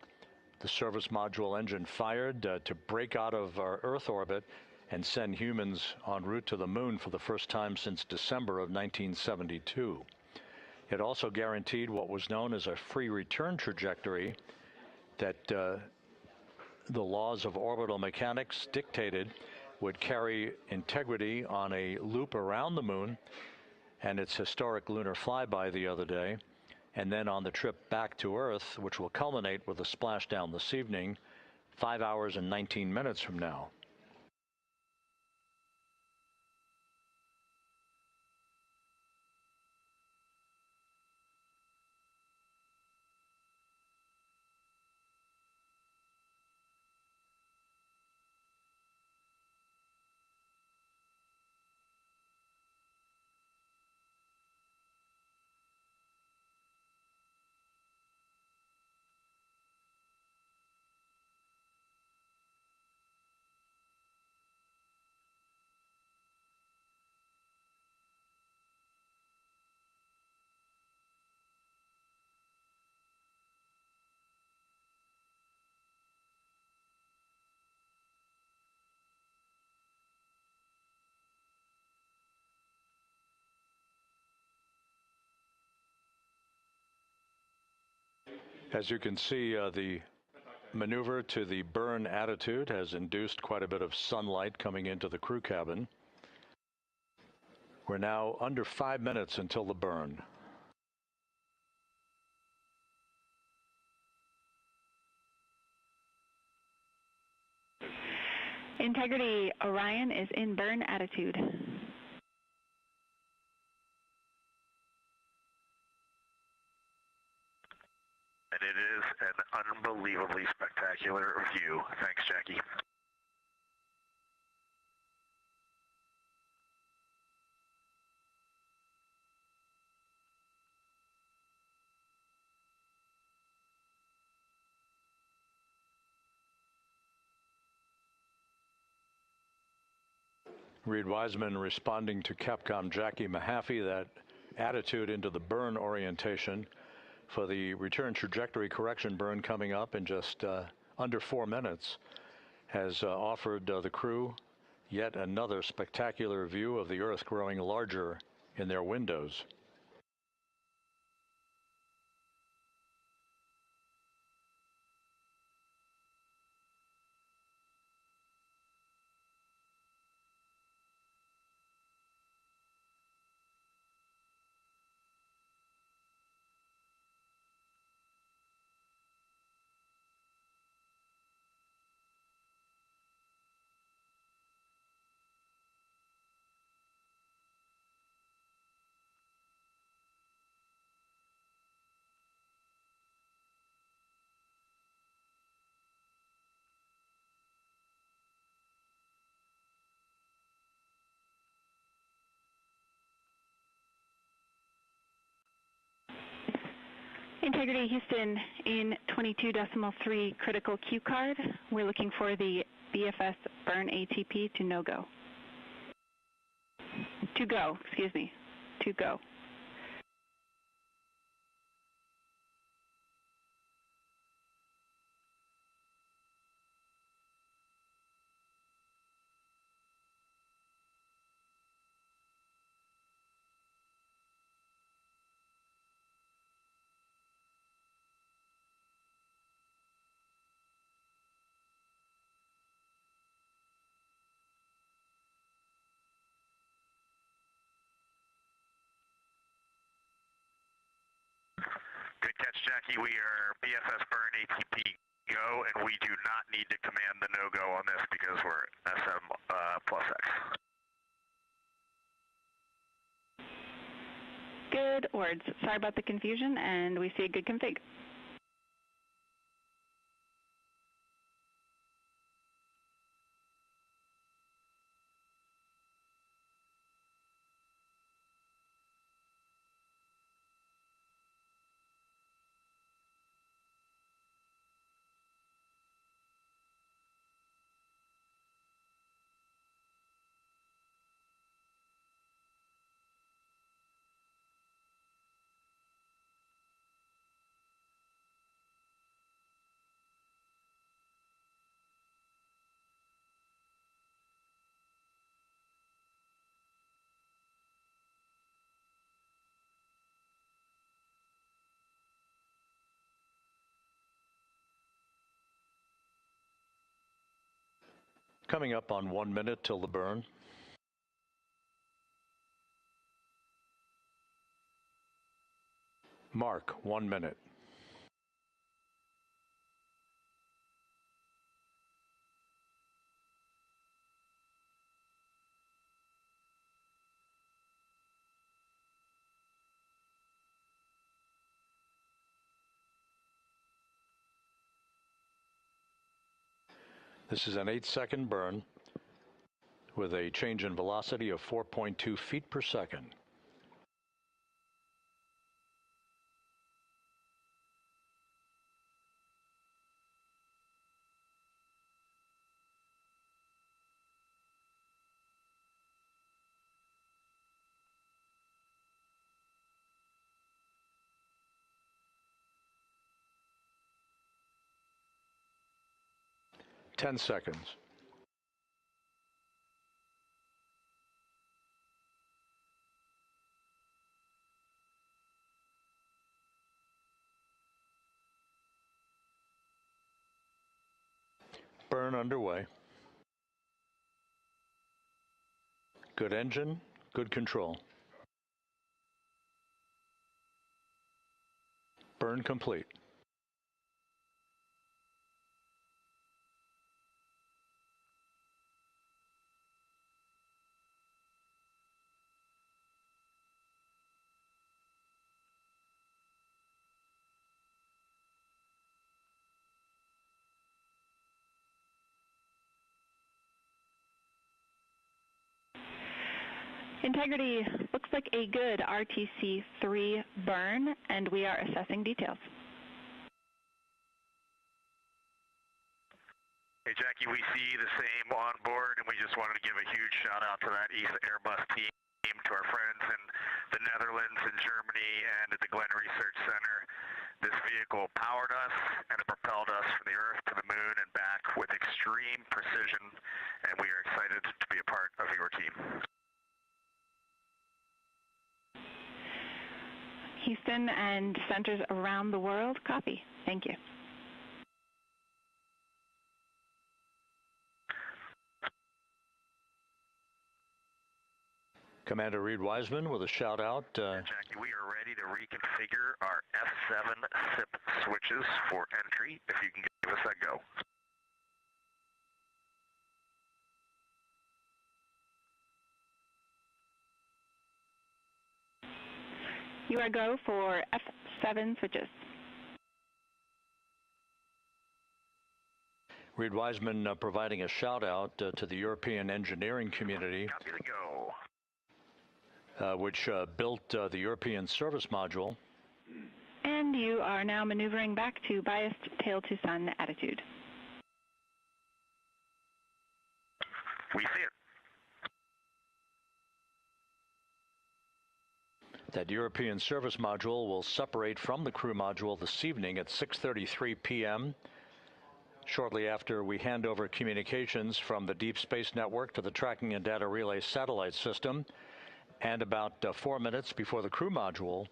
The service module engine fired to break out of our Earth orbit and send humans en route to the moon for the first time since December of 1972. It also guaranteed what was known as a free return trajectory that the laws of orbital mechanics dictated would carry Integrity on a loop around the moon and its historic lunar flyby the other day, and then on the trip back to Earth, which will culminate with a splashdown this evening, 5 hours and 19 minutes from now. As you can see, the maneuver to the burn attitude has induced quite a bit of sunlight coming into the crew cabin. We're now under 5 minutes until the burn. Integrity Orion is in burn attitude. And it is an unbelievably spectacular view. Thanks, Jackie. Reed Wiseman responding to Capcom Jackie Mahaffey, that attitude into the burn orientation for the return trajectory correction burn coming up in just under 4 minutes has offered the crew yet another spectacular view of the Earth growing larger in their windows. Integrity Houston in 22.3 critical Q card. We're looking for the BFS burn ATP to no-go. To go, excuse me, to go. Good catch, Jackie. We are BFS burn ATP go, and we do not need to command the no-go on this because we're SM plus X. Good words. Sorry about the confusion, and we see a good config. Coming up on 1 minute till the burn. Mark, 1 minute. This is an 8-second burn with a change in velocity of 4.2 feet per second. Ten seconds. Burn underway. Good engine, good control. Burn complete. Integrity looks like a good RTC-3 burn, and we are assessing details. Hey, Jackie, we see the same on board, and we just wanted to give a huge shout-out to that ESA Airbus team, to our friends in the Netherlands and Germany and at the Glenn Research Center. This vehicle powered us, and it propelled us from the Earth to the Moon and back with extreme precision, and we are excited to be a part of your team. Houston and centers around the world, copy. Thank you. Commander Reed Wiseman with a shout out. Jackie, we are ready to reconfigure our F7 SIP switches for entry, if you can give us that go. You are go for F7 switches. Reed Wiseman providing a shout out to the European engineering community. Copy to go. Which built the European service module. And you are now maneuvering back to biased tail to sun attitude. We see it. That European service module will separate from the crew module this evening at 6:33 p.m. shortly after we hand over communications from the Deep Space Network to the Tracking and Data Relay satellite system. And about 4 minutes before the crew module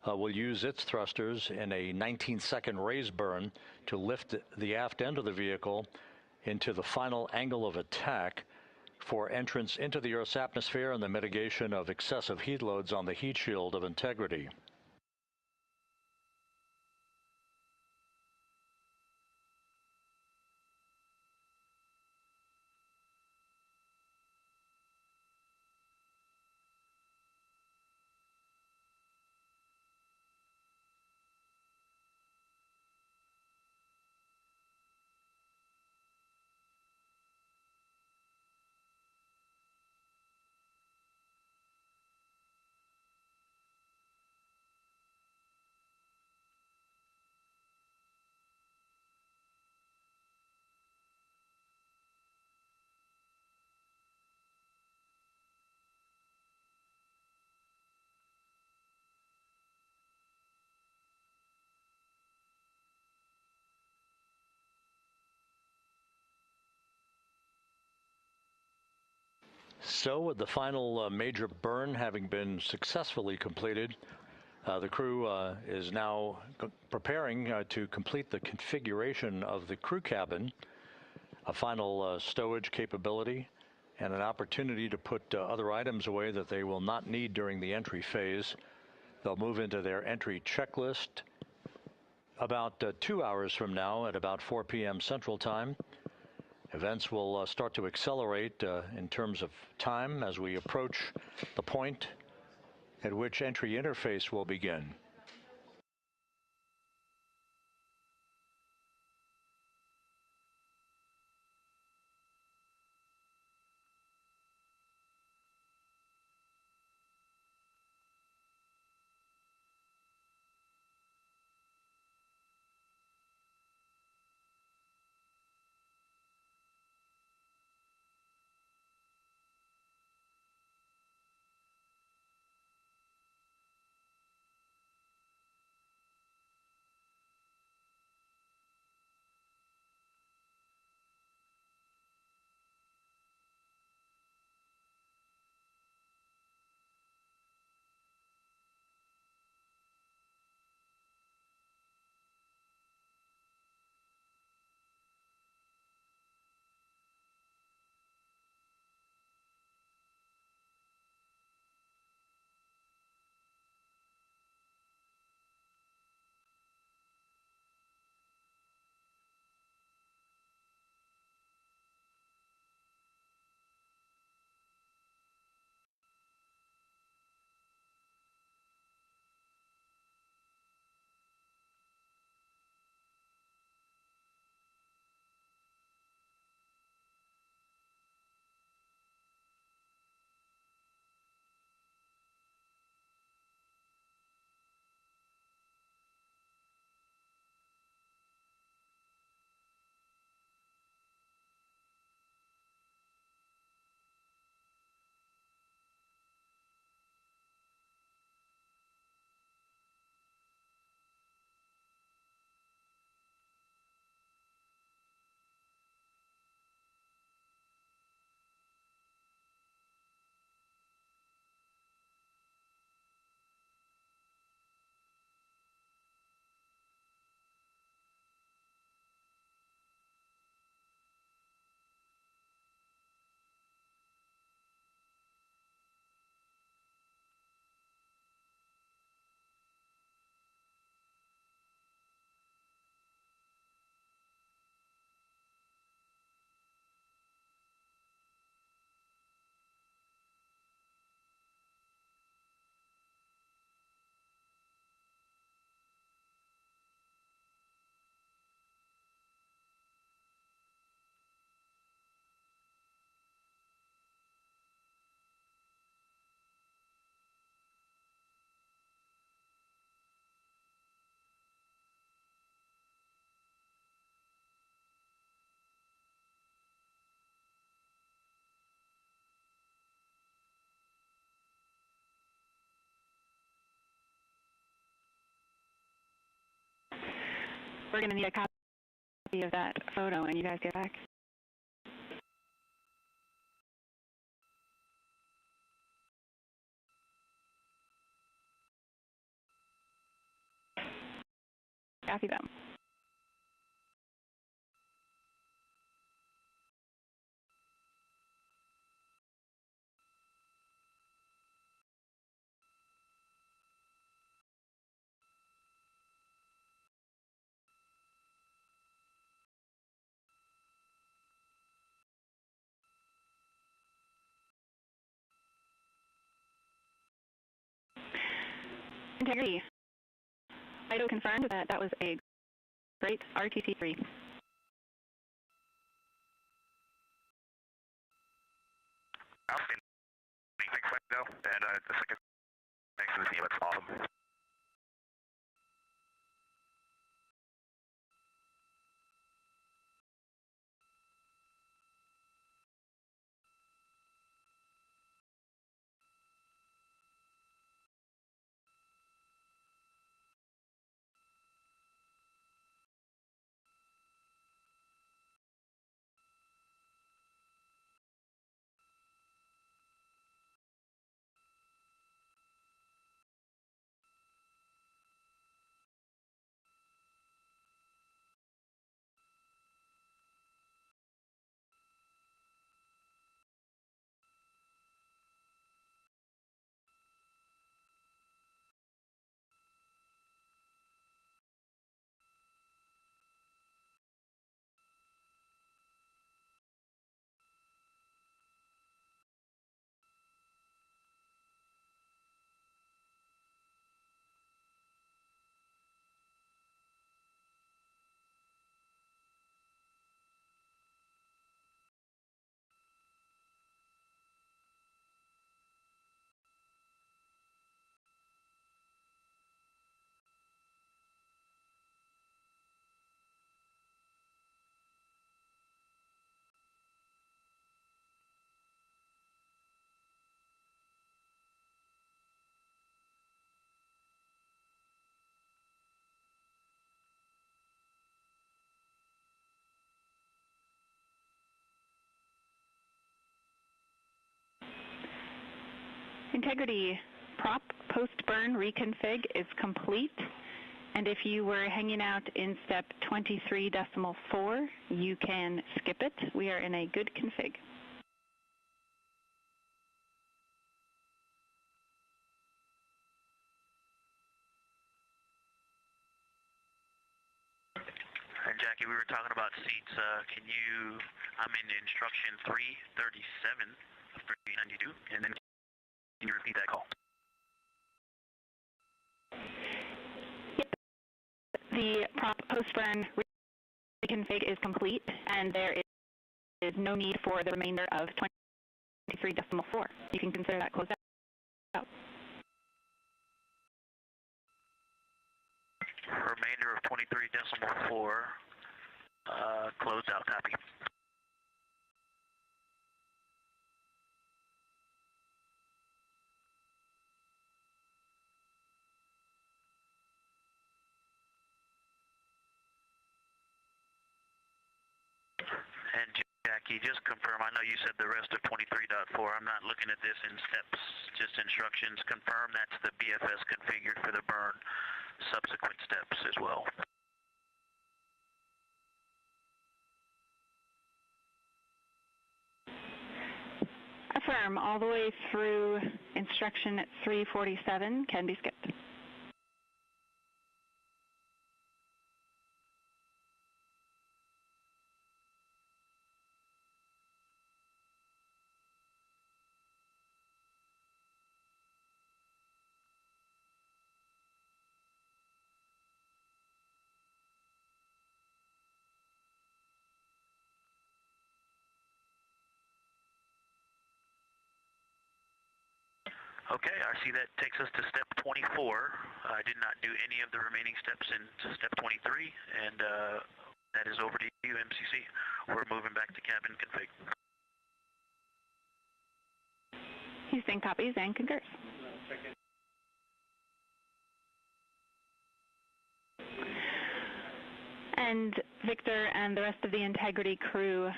will use its thrusters in a 19-second raise burn to lift the aft end of the vehicle into the final angle of attack for entrance into the Earth's atmosphere and the mitigation of excessive heat loads on the heat shield of Integrity. So, with the final major burn having been successfully completed, the crew is now preparing to complete the configuration of the crew cabin, a final stowage capability, and an opportunity to put other items away that they will not need during the entry phase. They'll move into their entry checklist about 2 hours from now at about 4 p.m. Central Time. Events will start to accelerate in terms of time as we approach the point at which entry interface will begin. We're going to need a copy of that photo when you guys get back. Copy them. Integrity. IDO confirmed that that was a great RTC3. Outstanding. Thanks, Fido. And the second, thanks to the team. It's awesome. Integrity prop post-burn reconfig is complete. And if you were hanging out in step 23.4, you can skip it. We are in a good config. And Jackie, we were talking about seats. I'm in instruction 337 of 392, and then can you repeat that call? Yep. The prop post-burn reconfig is complete, and there is no need for the remainder of 23.4. You can consider that closed out. Remainder of 23.4, closed out, copy. And Jackie, just confirm, I know you said the rest of 23.4. I'm not looking at this in steps, just instructions. Confirm that's the BFS configured for the burn subsequent steps as well. Affirm, all the way through instruction 347 can be skipped. Okay, I see that takes us to step 24. I did not do any of the remaining steps in step 23, and that is over to you, MCC. We're moving back to cabin config. Houston copies and concurs. And Victor and the rest of the Integrity crew,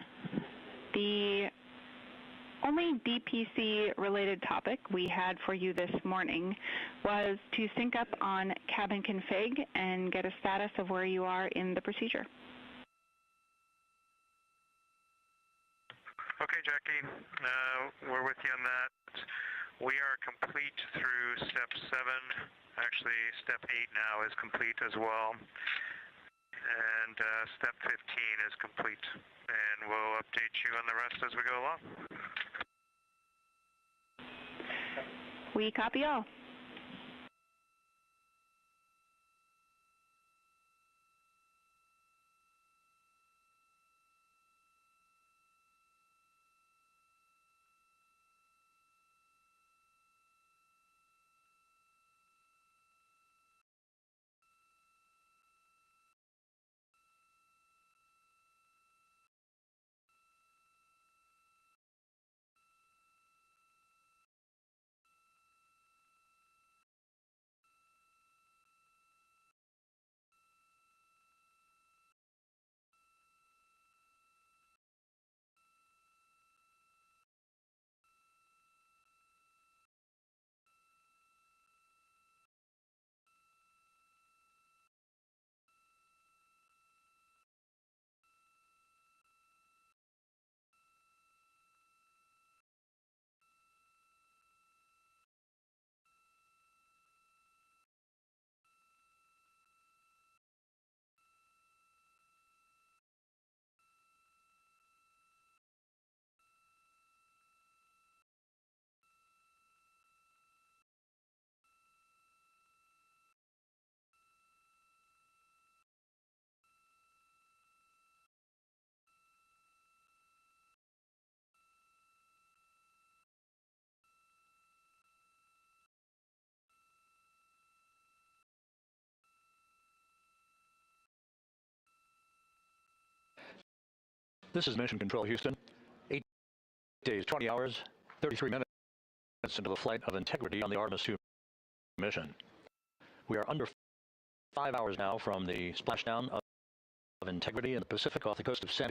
the only DPC-related topic we had for you this morning was to sync up on cabin config and get a status of where you are in the procedure. Okay, Jackie, we're with you on that. We are complete through step 7. Actually, step 8 now is complete as well. And step 15 is complete. And we'll update you on the rest as we go along. We copy all. This is Mission Control, Houston. 8 days, 20 hours, 33 minutes into the flight of Integrity on the Artemis 2 mission. We are under 5 hours now from the splashdown of Integrity in the Pacific off the coast of San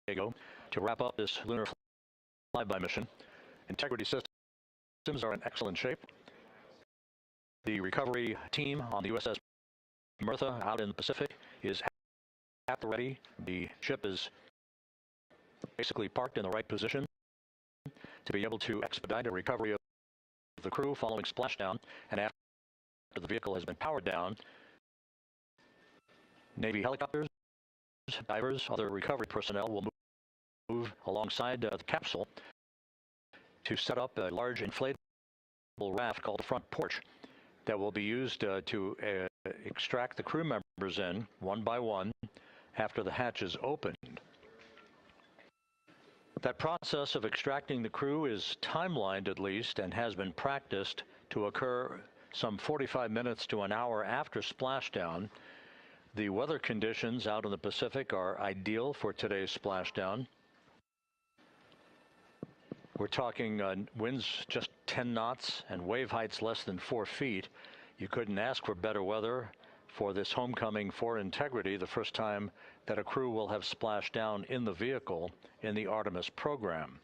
Diego to wrap up this lunar flyby mission. Integrity system systems are in excellent shape. The recovery team on the USS Mertha out in the Pacific is at the ready. The ship is basically parked in the right position to be able to expedite a recovery of the crew following splashdown, and after the vehicle has been powered down, Navy helicopters, divers, other recovery personnel will move alongside the capsule to set up a large inflatable raft called the front porch that will be used to extract the crew members in one by one after the hatch is opened. That process of extracting the crew is timelined at least and has been practiced to occur some 45 minutes to an hour after splashdown. The weather conditions out in the Pacific are ideal for today's splashdown. We're talking winds just 10 knots and wave heights less than 4 feet. You couldn't ask for better weather for this homecoming for Integrity, the first time that a crew will have splashed down in the vehicle in the ARTEMIS program.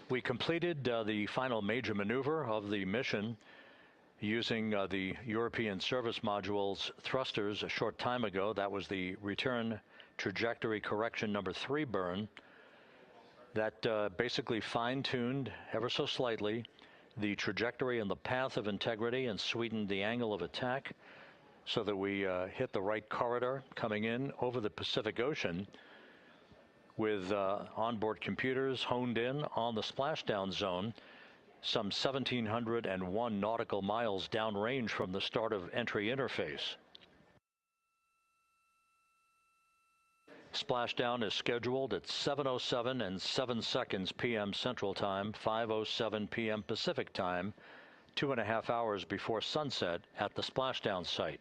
We completed the final major maneuver of the mission using the European Service Module's thrusters a short time ago. That was the return trajectory correction number 3 burn that basically fine-tuned ever so slightly the trajectory and the path of Integrity and sweetened the angle of attack so that we hit the right corridor coming in over the Pacific Ocean with onboard computers honed in on the splashdown zone some 1,701 nautical miles downrange from the start of entry interface. Splashdown is scheduled at 7:07 and 7 seconds p.m. Central Time, 5:07 p.m. Pacific Time, 2.5 hours before sunset at the splashdown site.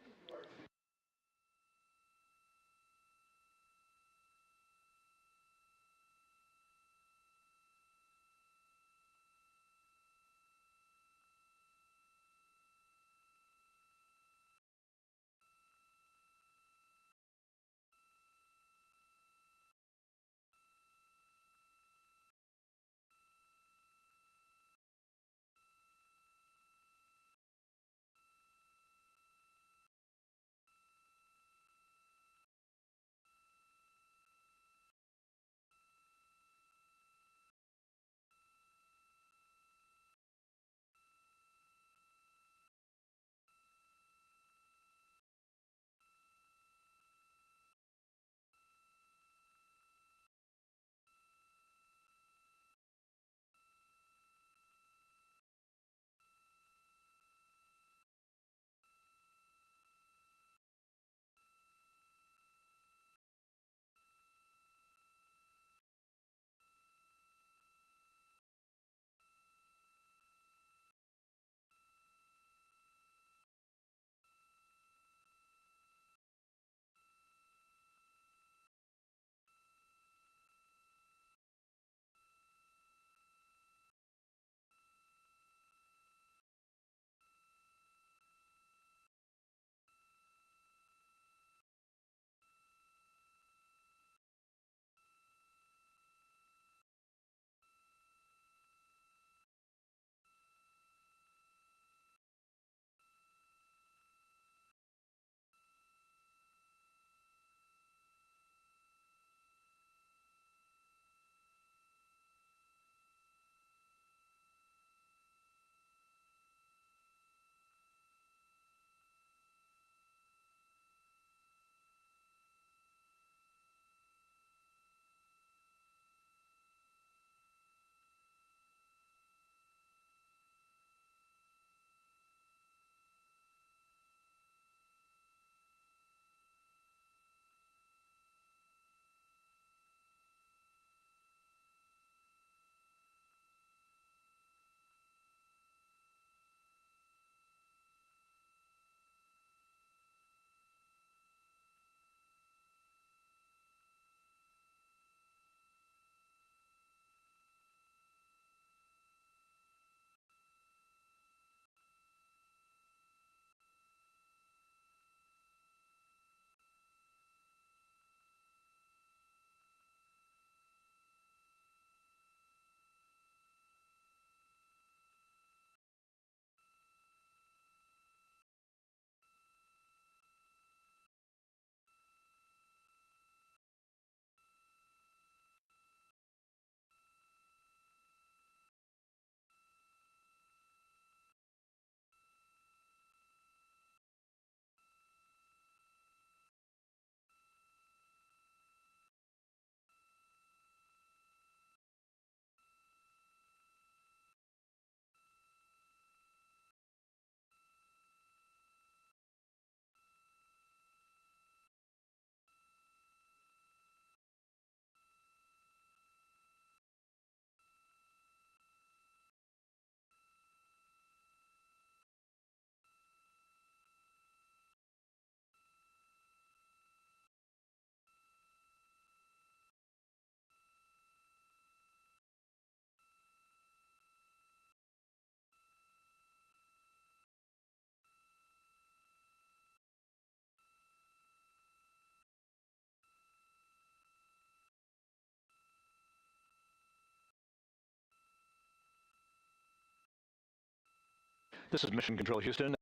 This is Mission Control Houston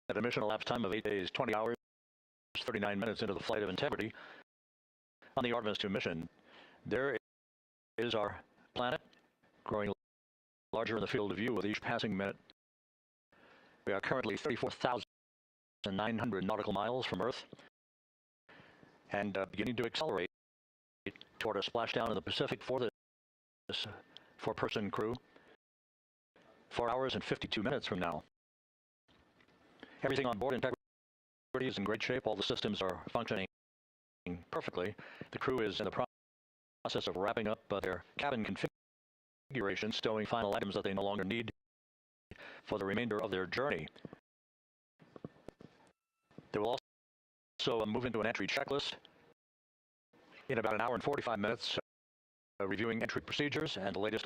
at a mission elapsed time of 8 days, 20 hours, 39 minutes into the flight of Integrity. On the ARTEMIS 2 mission, there is our planet growing larger in the field of view with each passing minute. We are currently 34,900 nautical miles from Earth and beginning to accelerate toward a splashdown in the Pacific for this four-person crew 4 hours and 52 minutes from now. Everything on board Integrity is in great shape. All the systems are functioning perfectly. The crew is in the process of wrapping up their cabin configuration, stowing final items that they no longer need for the remainder of their journey. They will also move into an entry checklist in about an hour and 45 minutes, reviewing entry procedures and the latest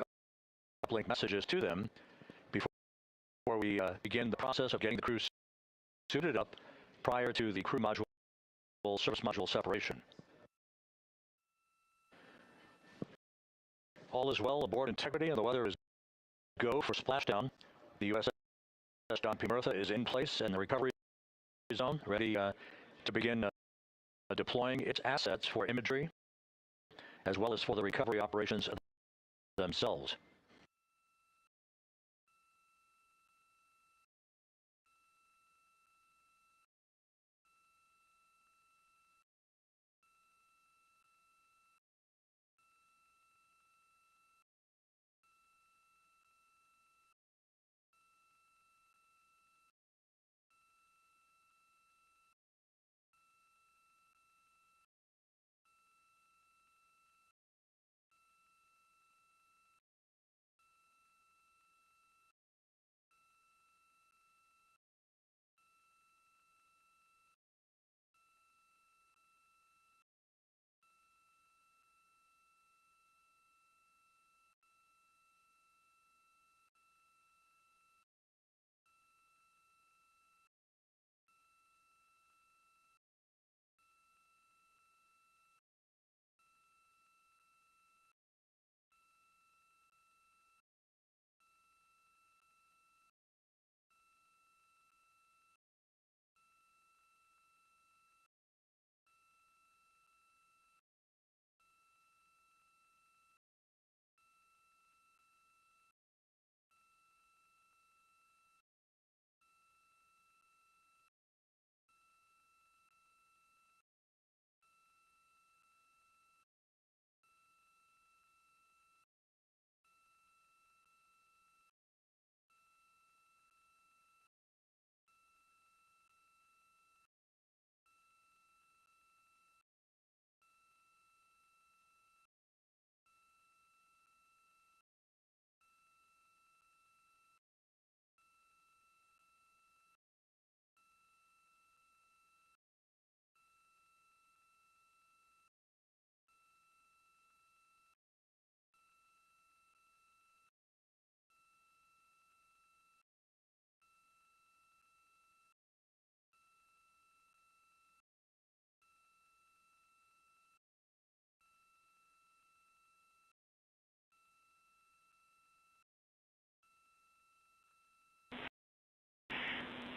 uplink messages to them before we begin the process of getting the crew suited up prior to the crew module service module separation. All is well aboard Integrity, and the weather is go for splashdown. The USS Don P. Murtha is in place in the recovery zone, ready to begin deploying its assets for imagery, as well as for the recovery operations themselves.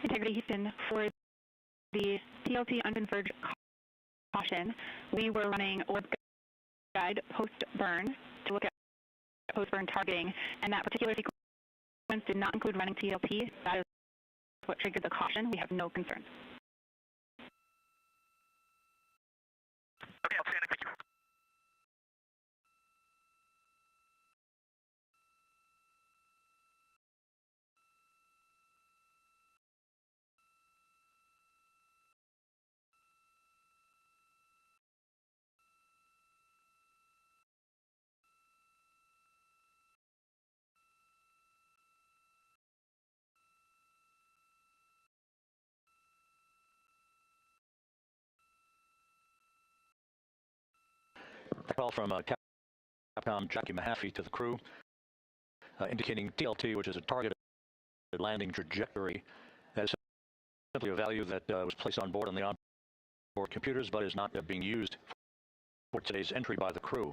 Integrity Houston, for the TLT unconfirmed caution, we were running a web guide post-burn to look at post-burn targeting, and that particular sequence did not include running TLT. That is what triggered the caution. We have no concerns. Okay, outstanding. Thank you. Call from Capcom Jackie Mahaffey to the crew, indicating TLT, which is a targeted landing trajectory. That is simply a value that was placed on board on the onboard computers, but is not being used for today's entry by the crew.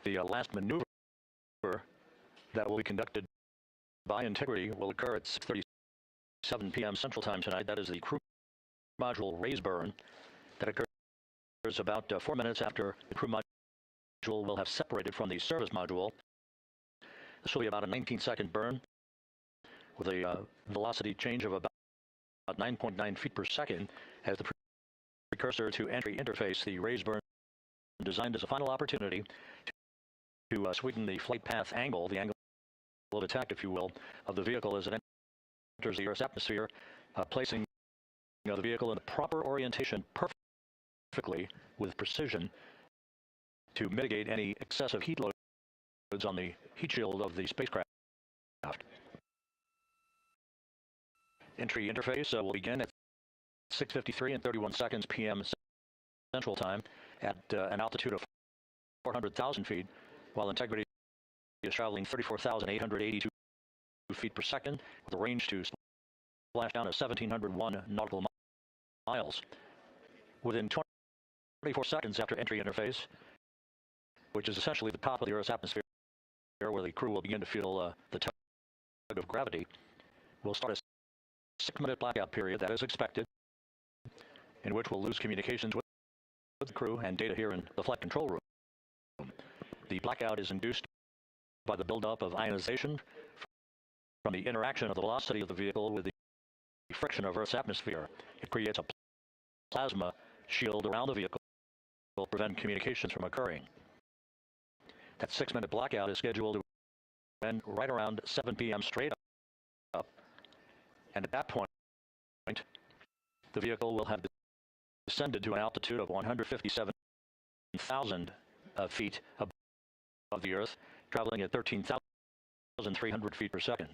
The last maneuver that will be conducted by Integrity will occur at 6:37 p.m. Central Time tonight. That is the crew module raise burn that occurs about 4 minutes after the crew module will have separated from the service module. This will be about a 19-second burn with a velocity change of about 9.9 feet per second as the precursor to entry interface. The raise burn designed as a final opportunity to sweeten the flight path angle, the angle of attack, if you will, of the vehicle as it enters the Earth's atmosphere, placing the vehicle in the proper orientation perfectly with precision to mitigate any excessive heat loads on the heat shield of the spacecraft. Entry interface will begin at 6:53 and 31 seconds p.m. Central Time at an altitude of 400,000 feet, while Integrity is traveling 34,882 feet per second with a range to splash down at 1,701 nautical miles. Within 24 seconds after entry interface, which is essentially the top of the Earth's atmosphere, where the crew will begin to feel the tug of gravity, we'll start a 6-minute blackout period that is expected, in which we'll lose communications with the crew and data here in the flight control room. The blackout is induced by the buildup of ionization from the interaction of the velocity of the vehicle with the friction of Earth's atmosphere. It creates a plasma shield around the vehicle to prevent communications from occurring. That 6-minute blackout is scheduled to end right around 7 p.m. straight up. And at that point, the vehicle will have descended to an altitude of 157,000 feet above the Earth, traveling at 13,300 feet per second.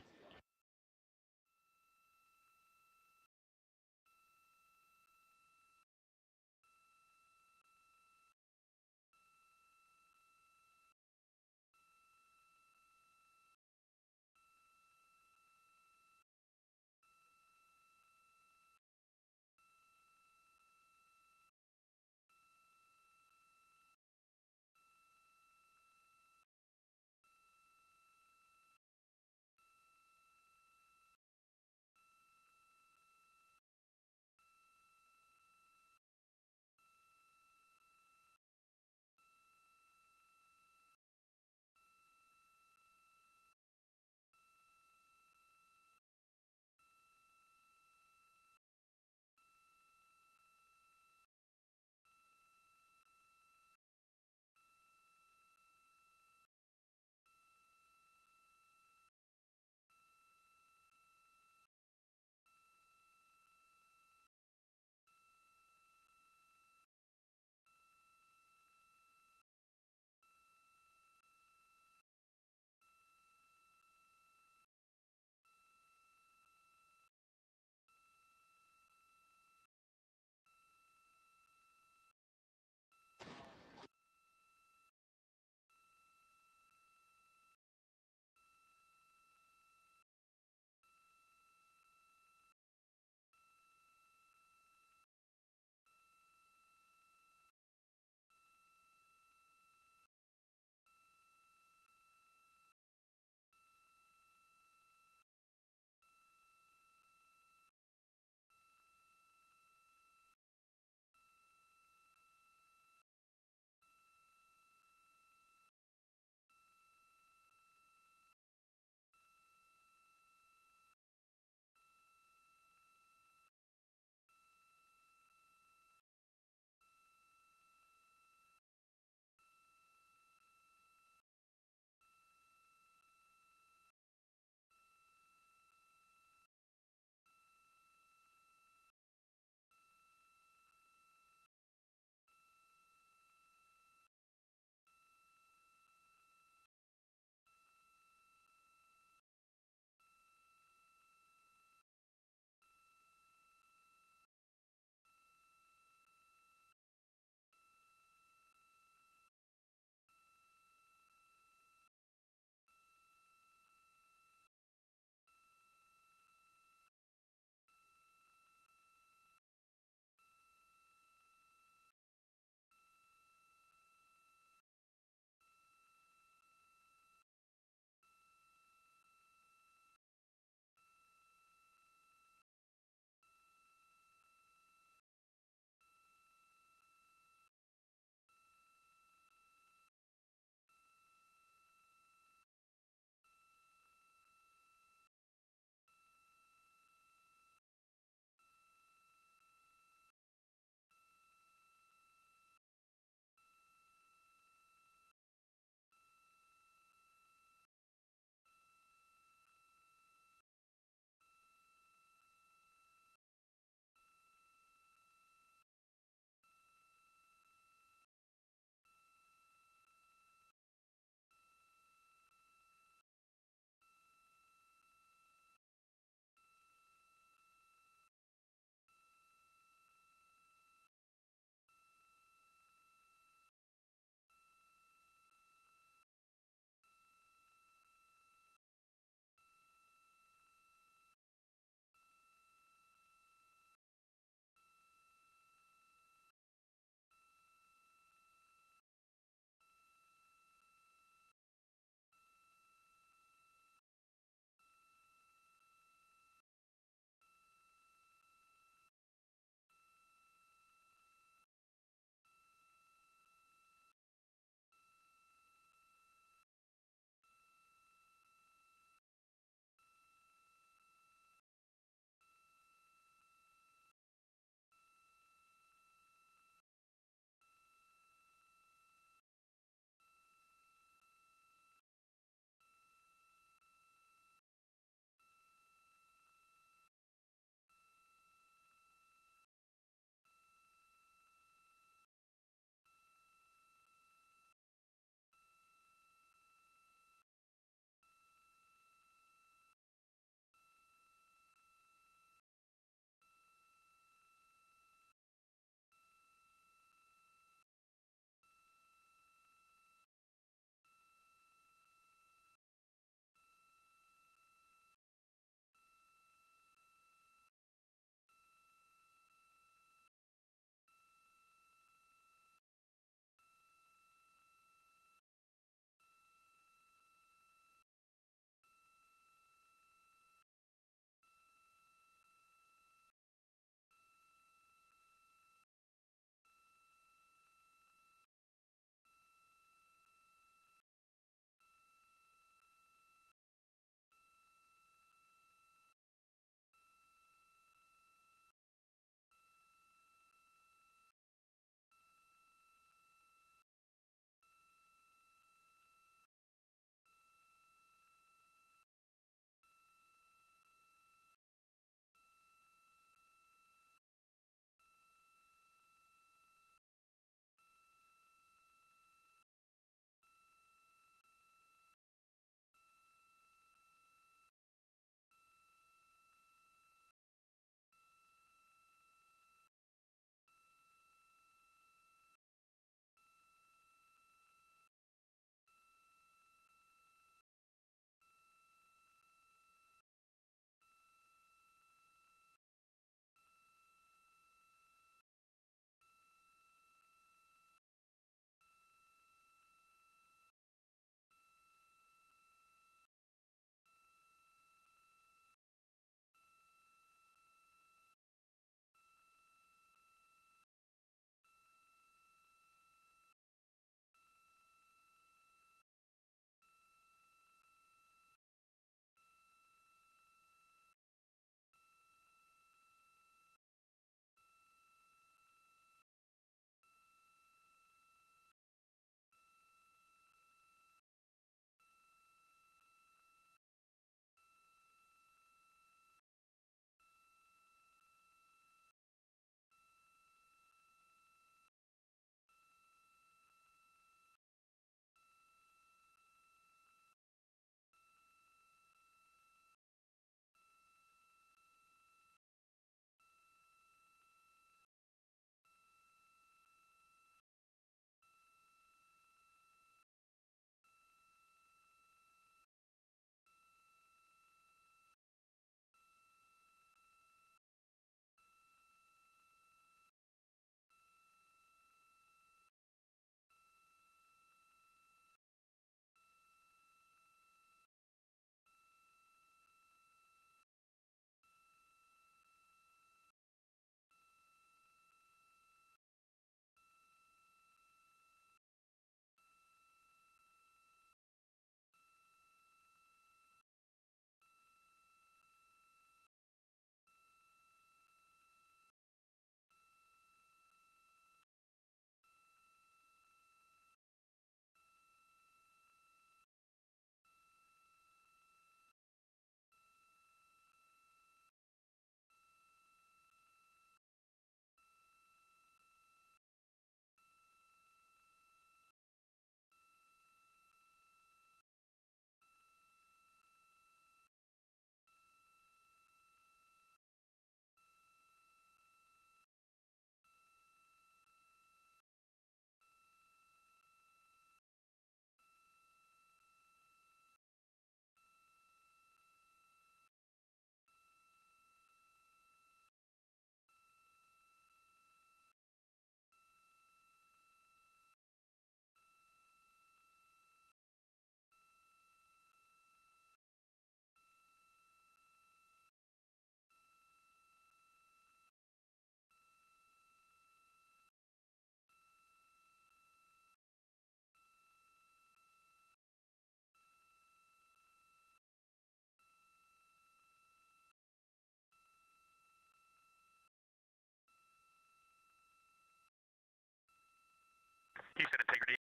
Houston Integrity,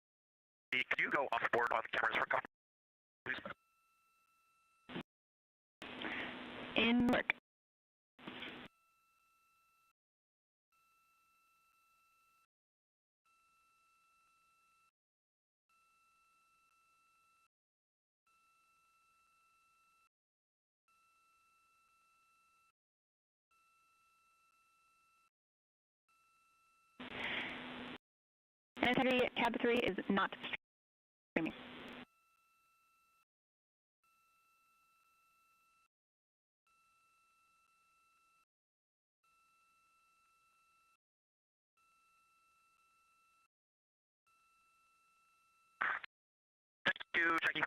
can you go off board on the cameras for a couple, please? In work. And Integrity, Cab 3 is not streaming. Thank you, Jackie.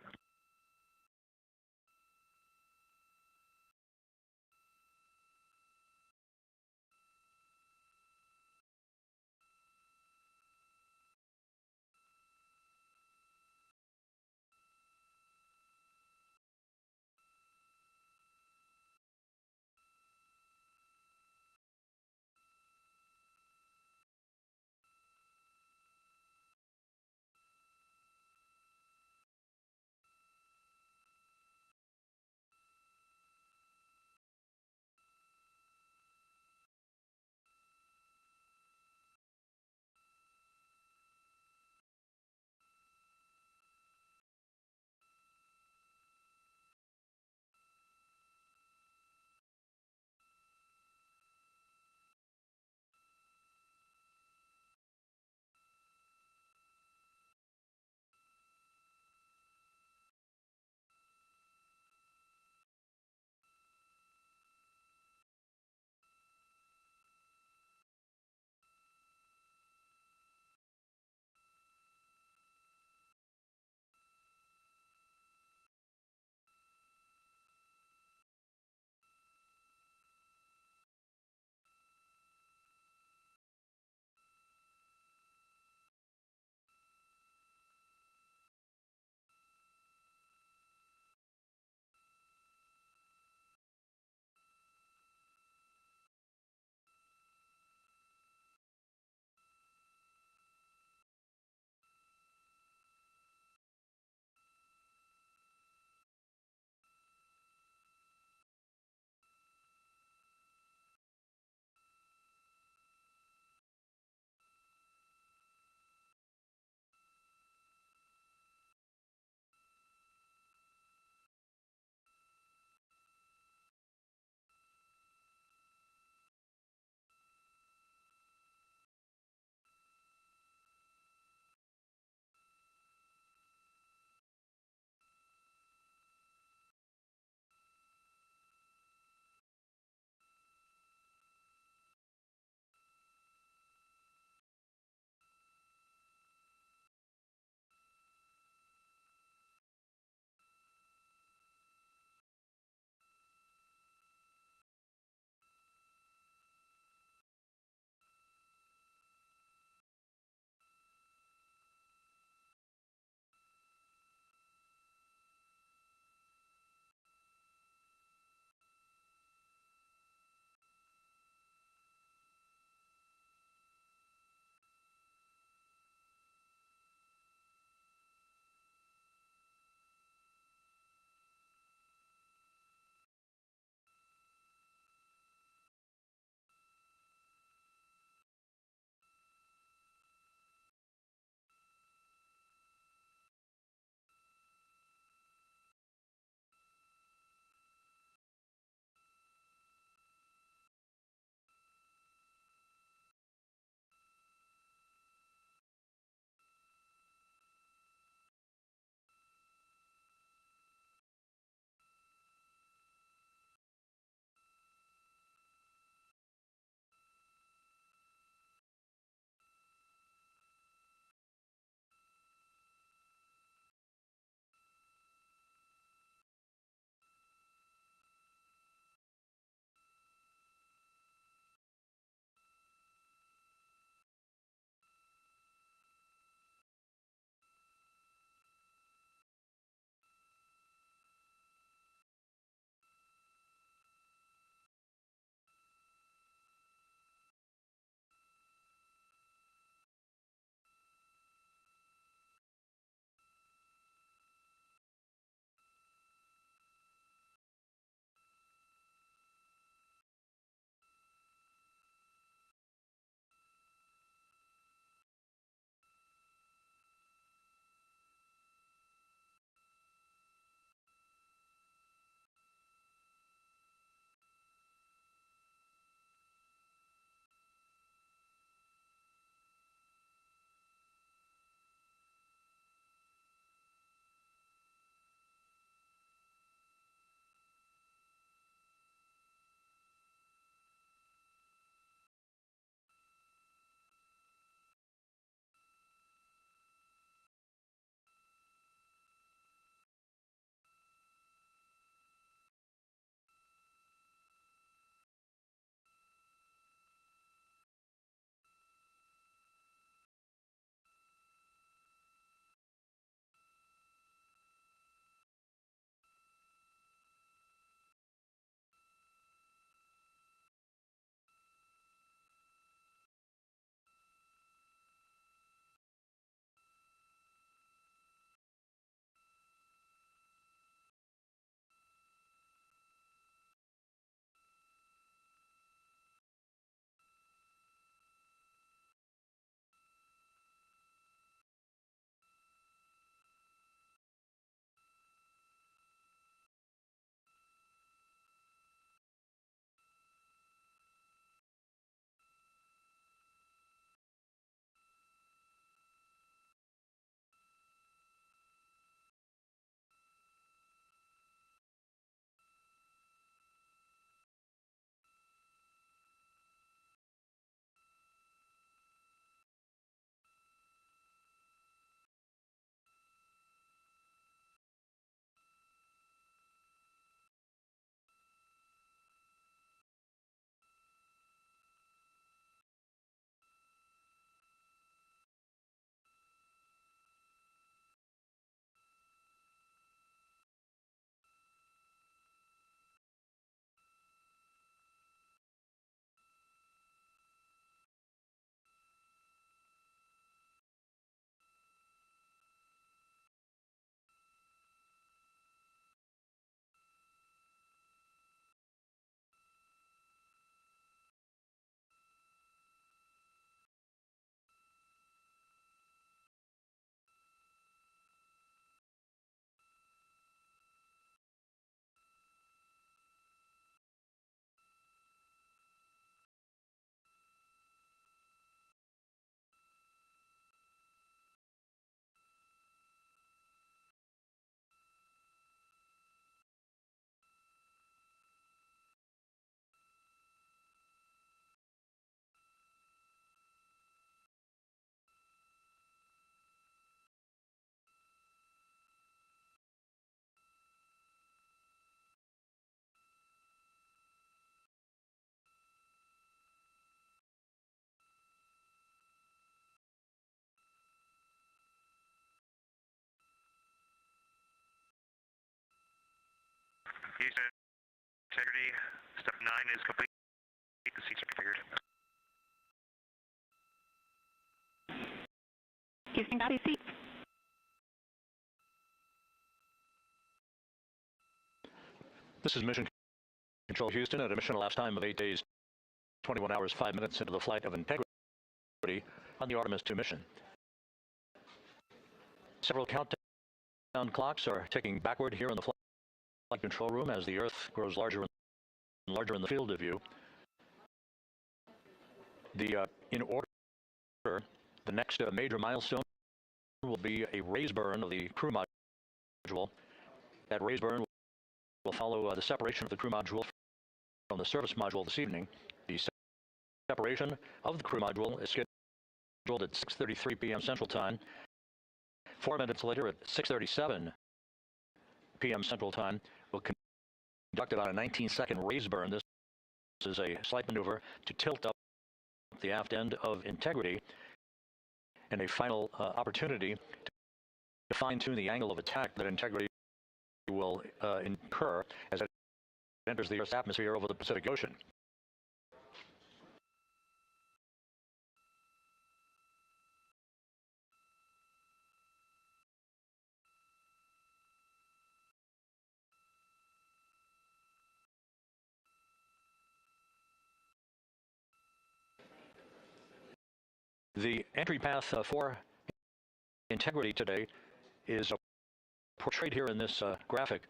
Houston, integrity. Step 9 is complete. The seats are configured. Houston, copy seats. This is Mission Control Houston at a mission elapsed time of 8 days, 21 hours, 5 minutes into the flight of integrity on the Artemis 2 mission. Several countdown clocks are ticking backward here in the flight control room as the Earth grows larger and larger in the field of view. In order, the next major milestone will be a raise burn of the crew module. That raise burn will follow the separation of the crew module from the service module this evening. The separation of the crew module is scheduled at 6:33 p.m. Central Time. 4 minutes later, at 6:37 p.m. Central Time, we'll conduct about a 19-second raise burn. This is a slight maneuver to tilt up the aft end of integrity, and a final opportunity to fine-tune the angle of attack that integrity will incur as it enters the Earth's atmosphere over the Pacific Ocean. The entry path for integrity today is portrayed here in this graphic.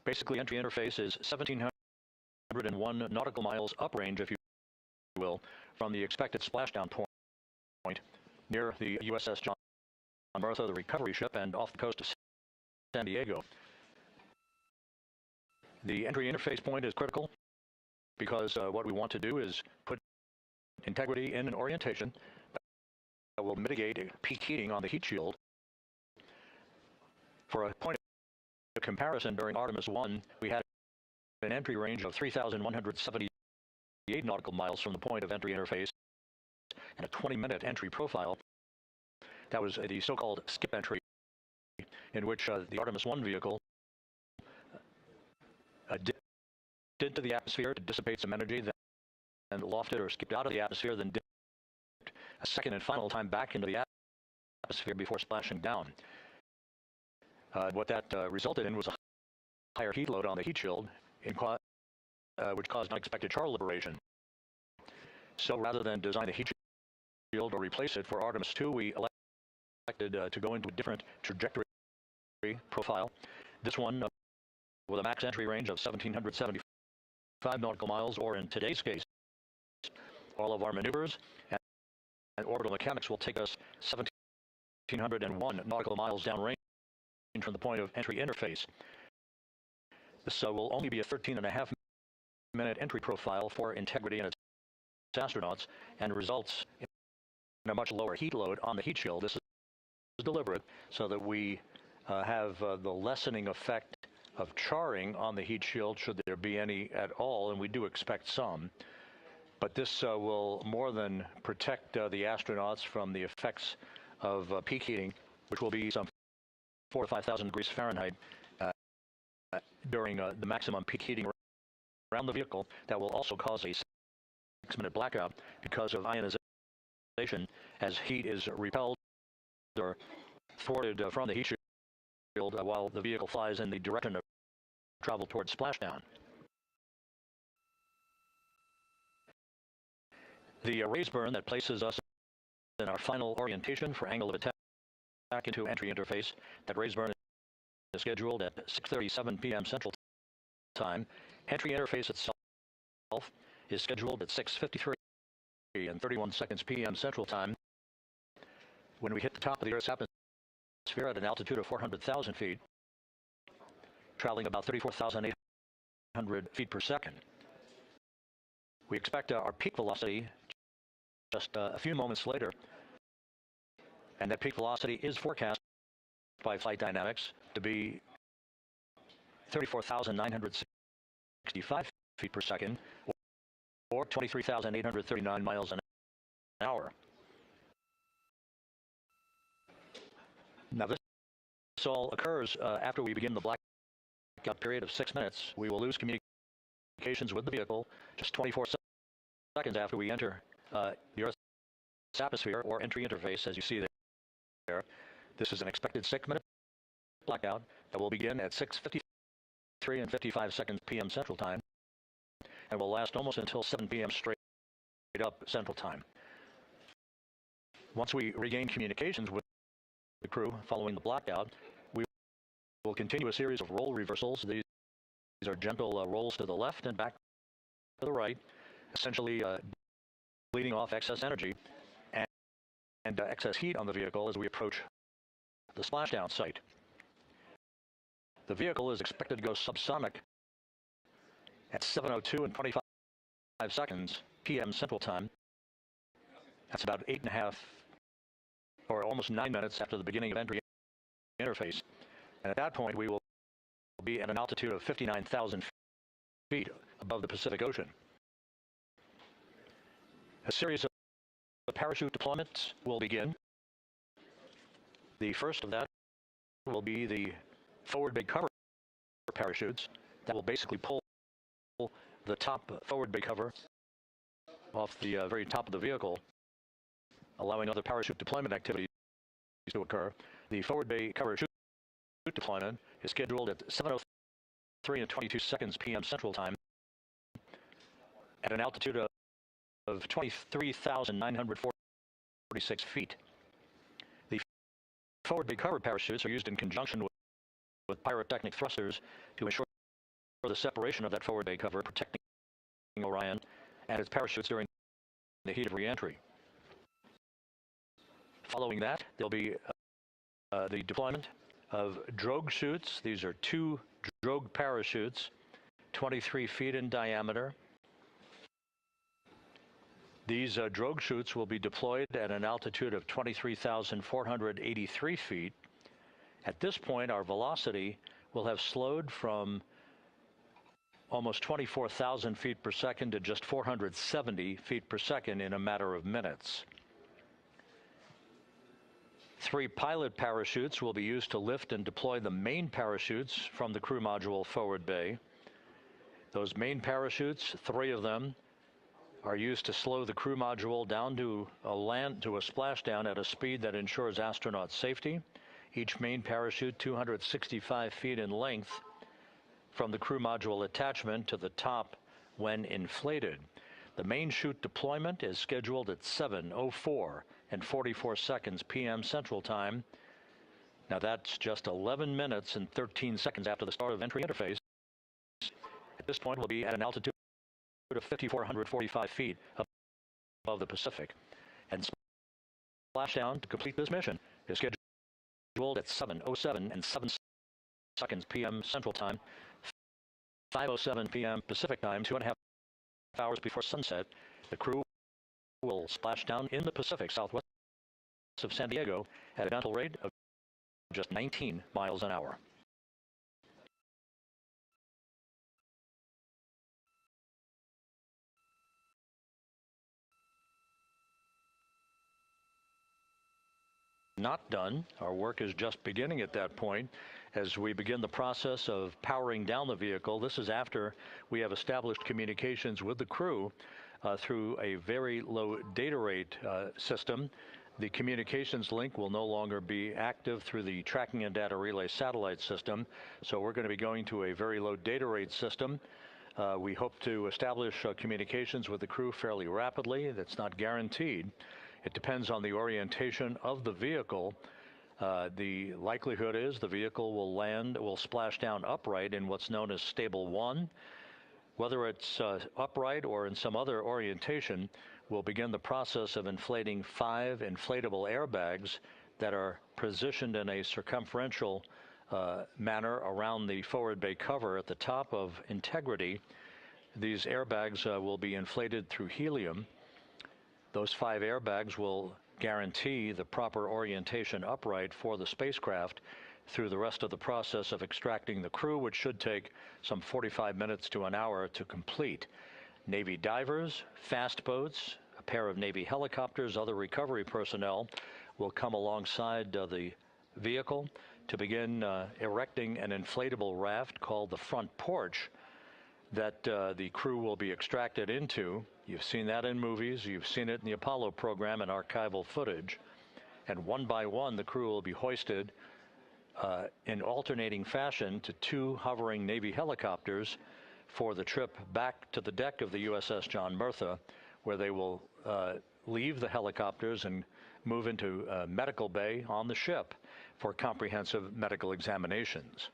Basically, entry interface is 1,701 nautical miles uprange, if you will, from the expected splashdown point near the USS John Martha, the recovery ship, and off the coast of San Diego. The entry interface point is critical because what we want to do is put integrity in an orientation that will mitigate peak heating on the heat shield. For a point of comparison, during Artemis 1, we had an entry range of 3,178 nautical miles from the point of entry interface and a 20-minute entry profile. That was the so-called skip entry, in which the Artemis 1 vehicle dipped into the atmosphere to dissipate some energy, then lofted or skipped out of the atmosphere, then dipped a second and final time back into the atmosphere before splashing down. What that resulted in was a higher heat load on the heat shield, which caused unexpected char liberation. So rather than design the heat shield or replace it for Artemis 2, we elected to go into a different trajectory profile. This one with a max entry range of 1,775 nautical miles, or in today's case, all of our maneuvers and orbital mechanics will take us 1,701 nautical miles downrange from the point of entry interface. This will only be a 13.5-minute entry profile for integrity and its astronauts, and results in a much lower heat load on the heat shield. This is deliberate so that we have the lessening effect of charring on the heat shield, should there be any at all, and we do expect some. But this will more than protect the astronauts from the effects of peak heating, which will be some 4,000 to 5,000 degrees Fahrenheit during the maximum peak heating around the vehicle. That will also cause a 6-minute blackout because of ionization, as heat is repelled or thwarted from the heat shield while the vehicle flies in the direction of travel towards splashdown. The raise burn that places us in our final orientation for angle of attack into entry interface, that raise burn is scheduled at 6:37 p.m. Central Time. Entry interface itself is scheduled at 6:53 and 31 seconds p.m. Central Time. When we hit the top of the Earth's atmosphere at an altitude of 400,000 feet, traveling about 34,800 feet per second, we expect our peak velocity just a few moments later, and that peak velocity is forecast by flight dynamics to be 34,965 feet per second, or 23,839 miles an hour. Now, this all occurs after we begin the black blackout period of 6 minutes, we will lose communications with the vehicle just 24 seconds after we enter the Earth's atmosphere or entry interface, as you see there. This is an expected 6-minute blackout that will begin at 6:53 and 55 seconds p.m. Central Time and will last almost until 7 p.m. straight up Central Time. Once we regain communications with the crew following the blackout, we will continue a series of role reversals. These are gentle rolls to the left and back to the right, essentially bleeding off excess energy and excess heat on the vehicle as we approach the splashdown site. The vehicle is expected to go subsonic at 7:02 and 25 seconds p.m. Central Time. That's about 8.5 or almost 9 minutes after the beginning of entry interface. And at that point, we will be at an altitude of 59,000 feet above the Pacific Ocean. A series of parachute deployments will begin. The first of that will be the forward bay cover parachutes that will basically pull the top forward bay cover off the very top of the vehicle, allowing other parachute deployment activities to occur. The forward bay cover chute deployment is scheduled at 7:03 and 22 seconds p.m. Central Time at an altitude of 23,946 feet. The forward bay cover parachutes are used in conjunction with pyrotechnic thrusters to ensure the separation of that forward bay cover, protecting Orion and its parachutes during the heat of re-entry. Following that, there'll be the deployment of drogue chutes. These are 2 drogue parachutes, 23 feet in diameter. These drogue chutes will be deployed at an altitude of 23,483 feet. At this point, our velocity will have slowed from almost 24,000 feet per second to just 470 feet per second in a matter of minutes. 3 pilot parachutes will be used to lift and deploy the main parachutes from the crew module forward bay. Those main parachutes, 3 of them, are used to slow the crew module down to a splashdown at a speed that ensures astronaut safety. Each main parachute 265 feet in length from the crew module attachment to the top when inflated. The main chute deployment is scheduled at 7:04 and 44 seconds p.m. Central Time. Now that's just 11 minutes and 13 seconds after the start of entry interface. At this point, we'll be at an altitude of 5,445 feet above the Pacific. And splashdown to complete this mission is scheduled at 7:07 and 7 seconds p.m. Central Time, 5:07 p.m. Pacific Time, 2.5 hours before sunset. The crew will splash down in the Pacific southwest of San Diego at a gentle rate of just 19 miles an hour. Not done. Our work is just beginning at that point as we begin the process of powering down the vehicle. This is after we have established communications with the crew through a very low data rate system. The communications link will no longer be active through the tracking and data relay satellite system, so we're going to be going to a very low data rate system. We hope to establish communications with the crew fairly rapidly. That's not guaranteed. It depends on the orientation of the vehicle. The likelihood is the vehicle will splash down upright in what's known as stable 1. Whether it's upright or in some other orientation, we'll begin the process of inflating 5 inflatable airbags that are positioned in a circumferential manner around the forward bay cover at the top of integrity. These airbags will be inflated through helium. Those 5 airbags will guarantee the proper orientation upright for the spacecraft through the rest of the process of extracting the crew, which should take some 45 minutes to an hour to complete. Navy divers, fast boats, a pair of Navy helicopters, other recovery personnel will come alongside the vehicle to begin erecting an inflatable raft called the front porch that the crew will be extracted into. You've seen that in movies. You've seen it in the Apollo program and archival footage. And one by one, the crew will be hoisted in alternating fashion to two hovering Navy helicopters for the trip back to the deck of the USS John Murtha, where they will leave the helicopters and move into medical bay on the ship for comprehensive medical examinations.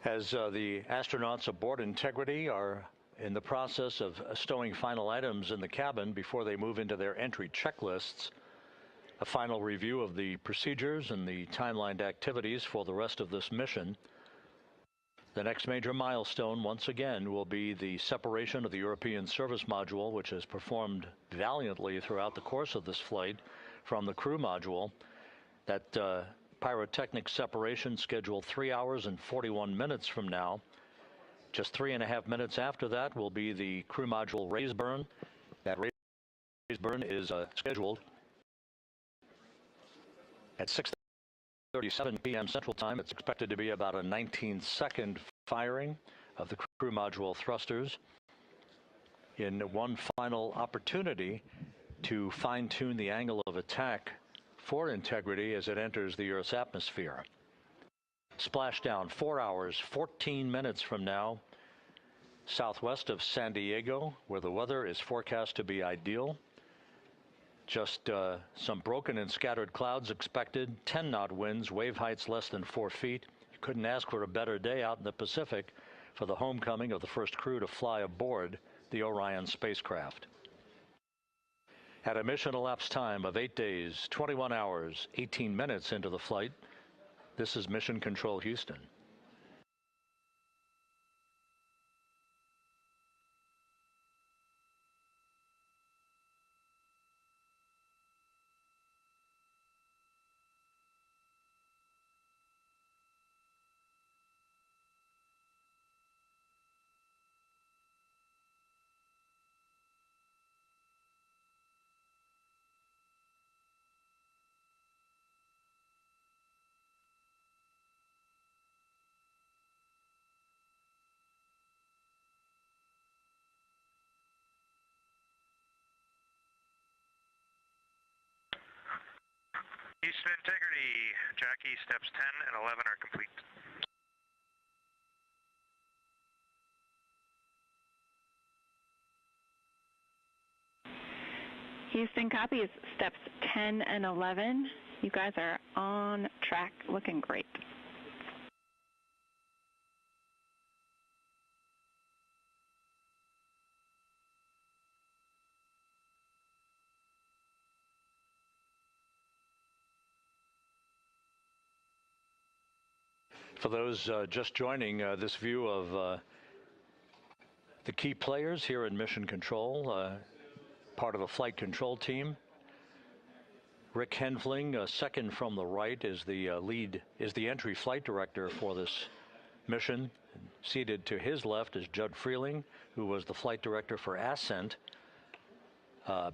As the astronauts aboard Integrity are in the process of stowing final items in the cabin before they move into their entry checklists, a final review of the procedures and the timelined activities for the rest of this mission. The next major milestone, once again, will be the separation of the European Service Module, which has performed valiantly throughout the course of this flight, from the crew module. That pyrotechnic separation scheduled 3 hours and 41 minutes from now. Just 3.5 minutes after that will be the crew module raise burn. That raise burn is scheduled at 6:37 p.m. Central Time. It's expected to be about a 19-second firing of the crew module thrusters in one final opportunity to fine-tune the angle of attack for Integrity as it enters the Earth's atmosphere. Splashdown 4 hours, 14 minutes from now, southwest of San Diego, where the weather is forecast to be ideal. Just some broken and scattered clouds expected, 10-knot winds, wave heights less than 4 feet. You couldn't ask for a better day out in the Pacific for the homecoming of the first crew to fly aboard the Orion spacecraft. At a mission elapsed time of 8 days, 21 hours, 18 minutes into the flight, this is Mission Control Houston. Houston Integrity, Jackie, steps 10 and 11 are complete. Houston copies steps 10 and 11. You guys are on track, looking great. For those just joining this view of the key players here in Mission Control, part of a flight control team. Rick Henfling, second from the right, is the entry flight director for this mission. Seated to his left is Judd Freeling, who was the flight director for Ascent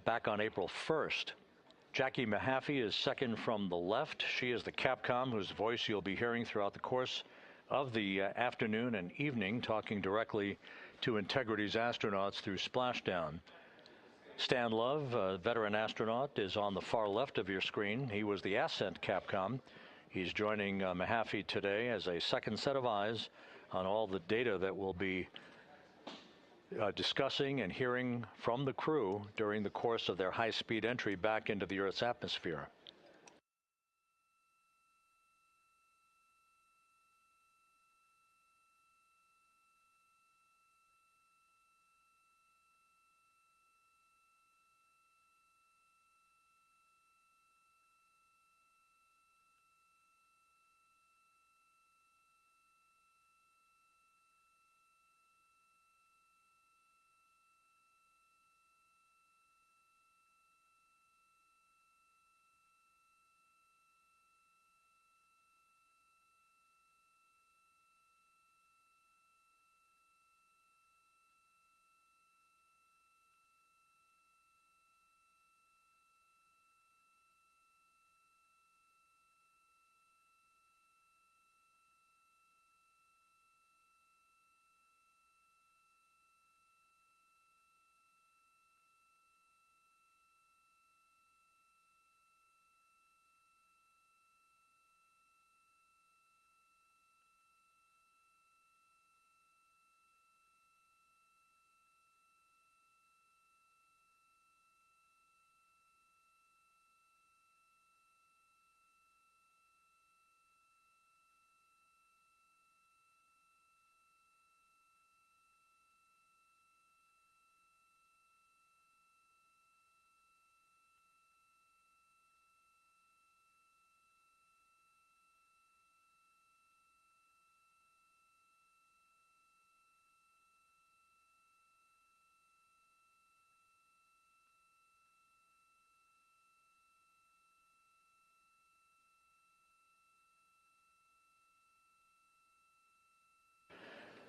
back on April 1st. Jackie Mahaffey is second from the left. She is the Capcom whose voice you'll be hearing throughout the course of the afternoon and evening, talking directly to Integrity's astronauts through splashdown. Stan Love, a veteran astronaut, is on the far left of your screen. He was the Ascent Capcom. He's joining Mahaffey today as a second set of eyes on all the data that we'll be discussing and hearing from the crew during the course of their high-speed entry back into the Earth's atmosphere.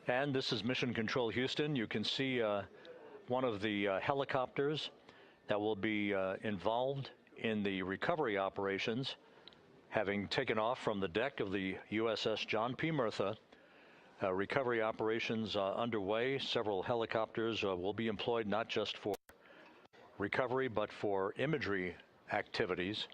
And this is Mission Control Houston. You can see one of the helicopters that will be involved in the recovery operations, having taken off from the deck of the USS John P. Murtha. Recovery operations underway. Several helicopters will be employed not just for recovery but for imagery activities.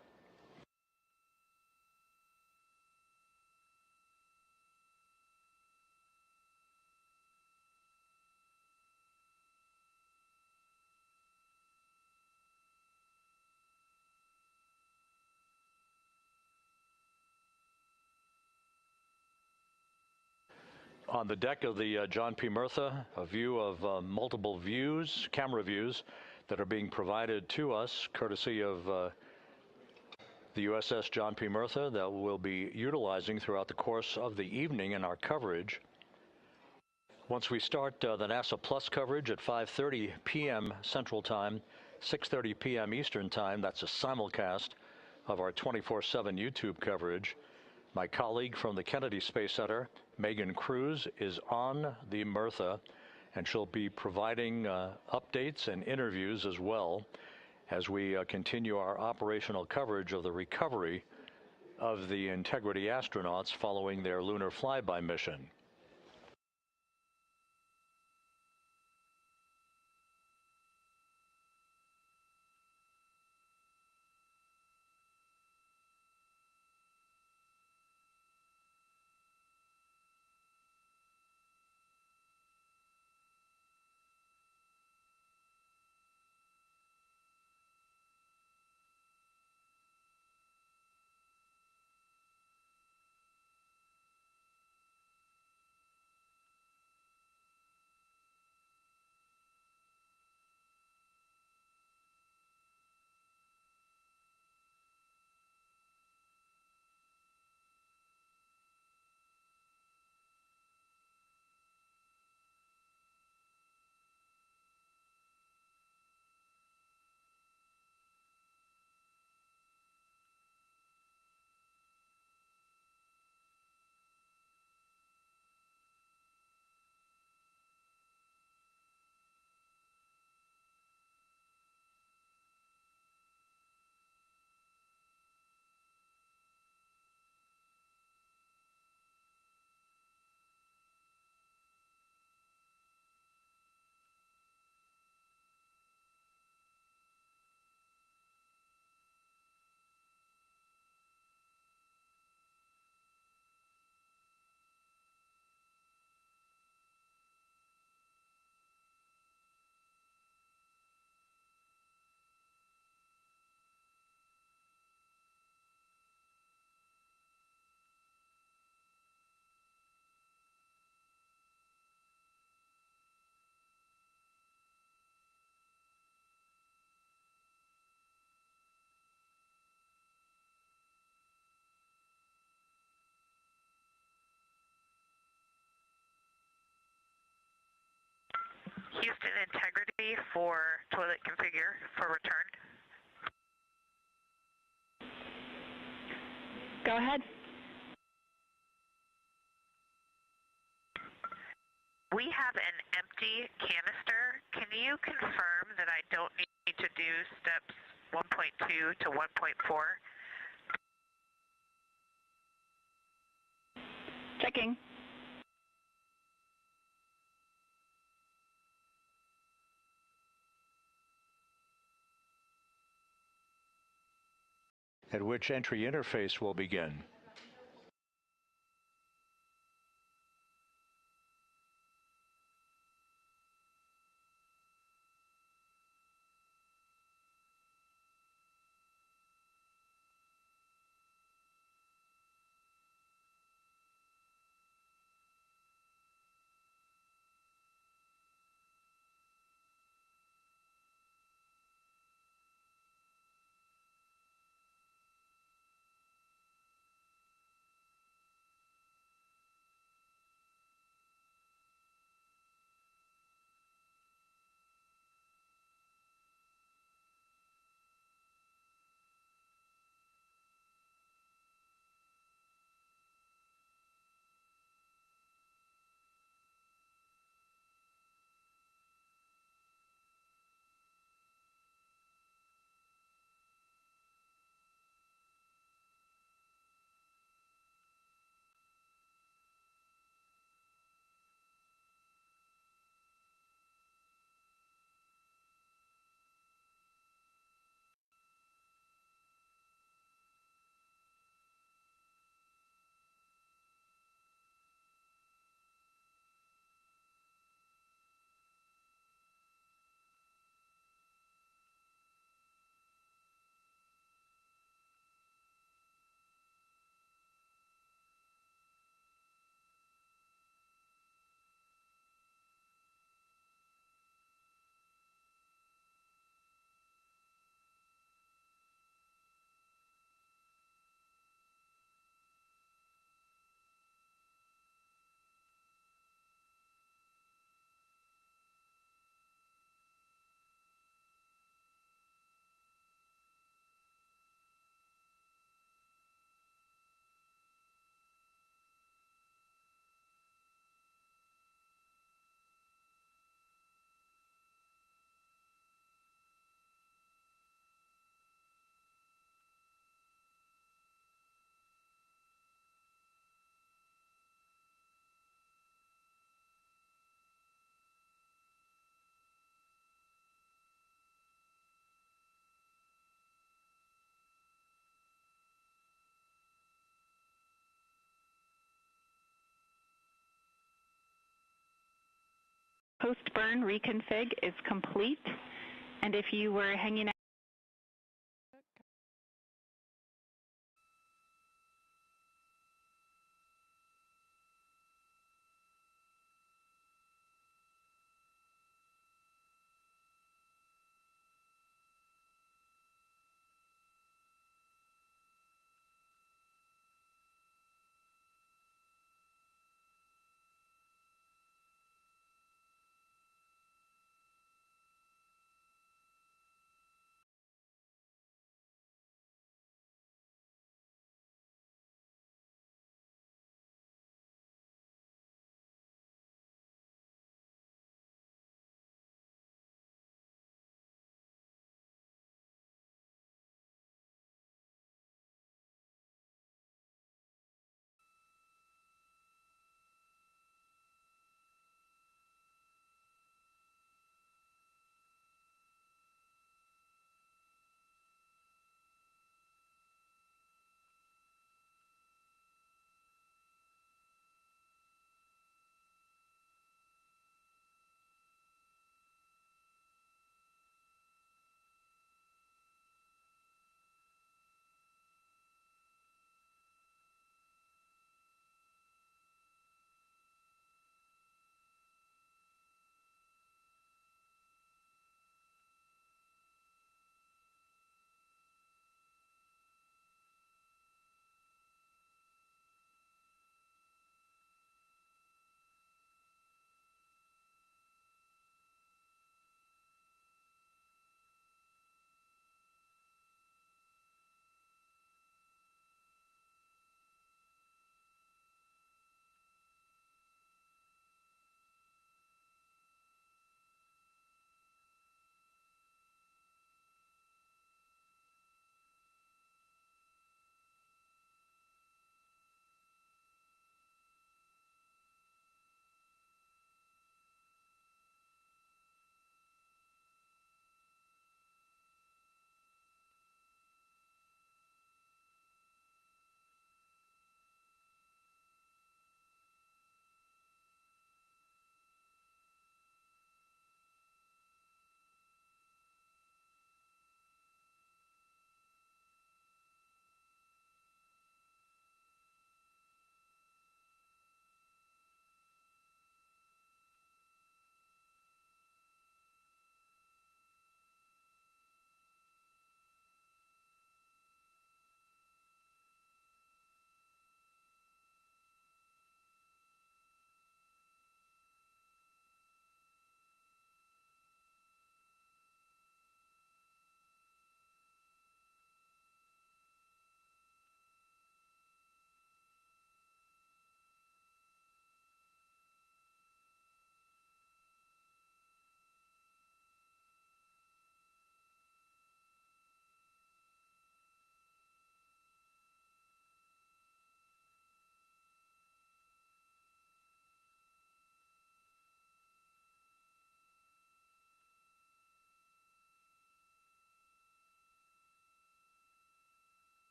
On the deck of the John P. Murtha, a view of multiple views, camera views, that are being provided to us courtesy of the USS John P. Murtha that we'll be utilizing throughout the course of the evening in our coverage. Once we start the NASA Plus coverage at 5:30 p.m. Central Time, 6:30 p.m. Eastern Time, that's a simulcast of our 24/7 YouTube coverage. My colleague from the Kennedy Space Center, Megan Cruz, is on the Murtha, and she'll be providing updates and interviews as well as we continue our operational coverage of the recovery of the Integrity astronauts following their lunar flyby mission. Houston integrity for toilet configure for return. Go ahead. We have an empty canister. Can you confirm that I don't need to do steps 1.2 to 1.4? Checking. At which entry interface will begin. Post-burn reconfig is complete, and if you were hanging out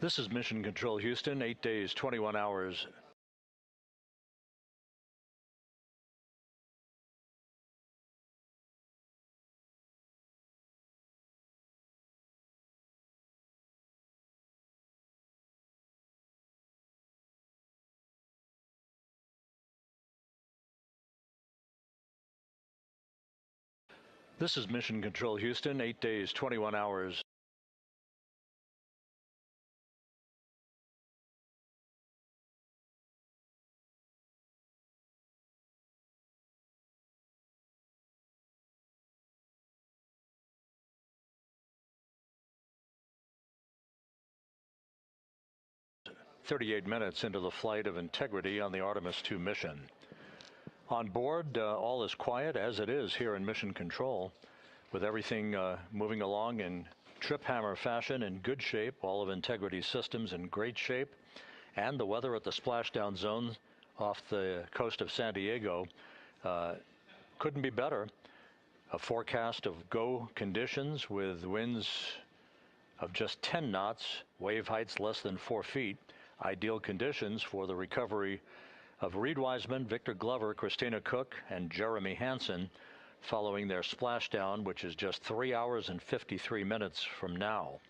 This is Mission Control Houston, 8 days, 21 hours. This is Mission Control Houston, 8 days, 21 hours. "38 minutes into the flight of Integrity on the Artemis II mission. On board, all is quiet, as it is here in Mission Control, with everything moving along in trip hammer fashion, in good shape, all of Integrity's systems in great shape, and the weather at the splashdown zone off the coast of San Diego couldn't be better. A forecast of go conditions with winds of just 10 knots, wave heights less than 4 feet, ideal conditions for the recovery of Reed Wiseman, Victor Glover, Christina Cook, and Jeremy Hansen following their splashdown, which is just 3 hours and 53 minutes from now.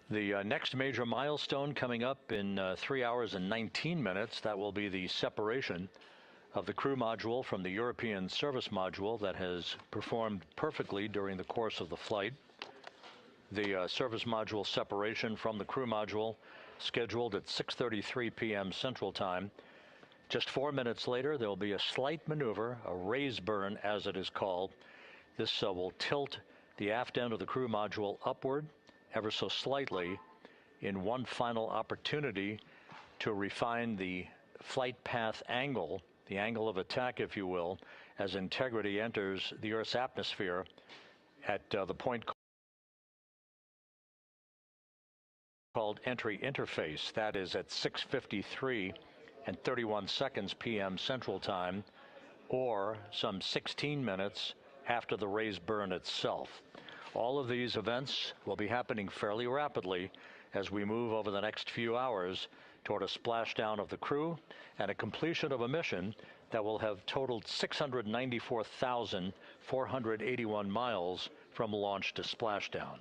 The next major milestone coming up in 3 hours and 19 minutes, that will be the separation of the crew module from the European service module that has performed perfectly during the course of the flight. The service module separation from the crew module scheduled at 6:33 p.m. Central Time. Just 4 minutes later, there will be a slight maneuver, a raise burn as it is called. This will tilt the aft end of the crew module upward ever so slightly in one final opportunity to refine the flight path angle, the angle of attack, if you will, as Integrity enters the Earth's atmosphere at the point called entry interface. That is at 6:53 and 31 seconds p.m. Central Time, or some 16 minutes after the raise burn itself. All of these events will be happening fairly rapidly as we move over the next few hours toward a splashdown of the crew and a completion of a mission that will have totaled 694,481 miles from launch to splashdown.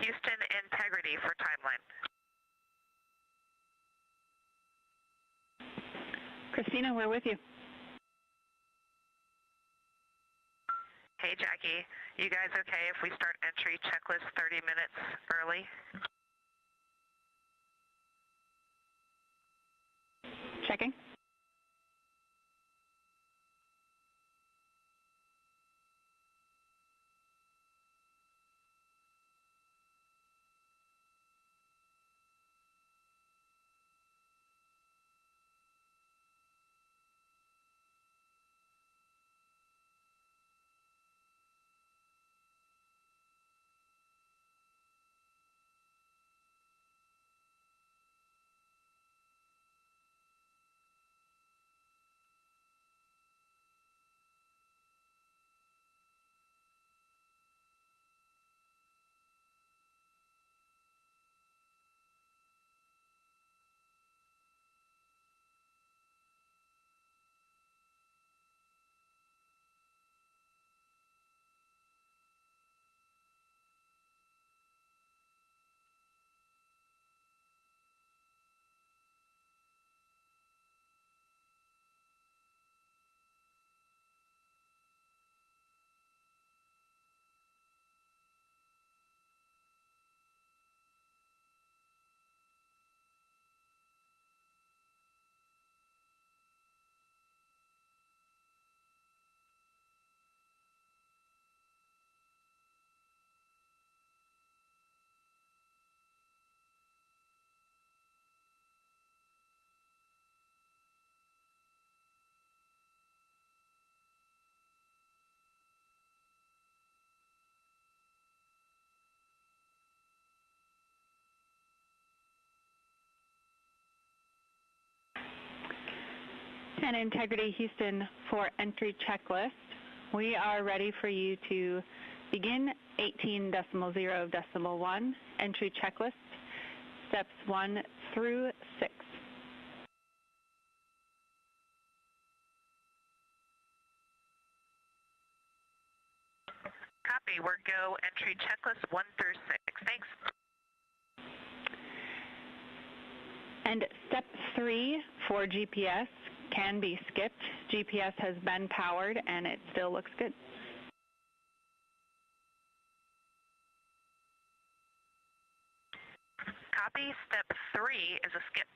Houston integrity for timeline. Christina, we're with you. Hey, Jackie. You guys okay if we start entry checklist 30 minutes early? Checking. And Integrity Houston for entry checklist. We are ready for you to begin 18.0.1 entry checklist, steps 1 through 6. Copy. We're go entry checklist 1 through 6. Thanks. And step 3 for GPS can be skipped. GPS has been powered and it still looks good. Copy. Step 3 is a skip.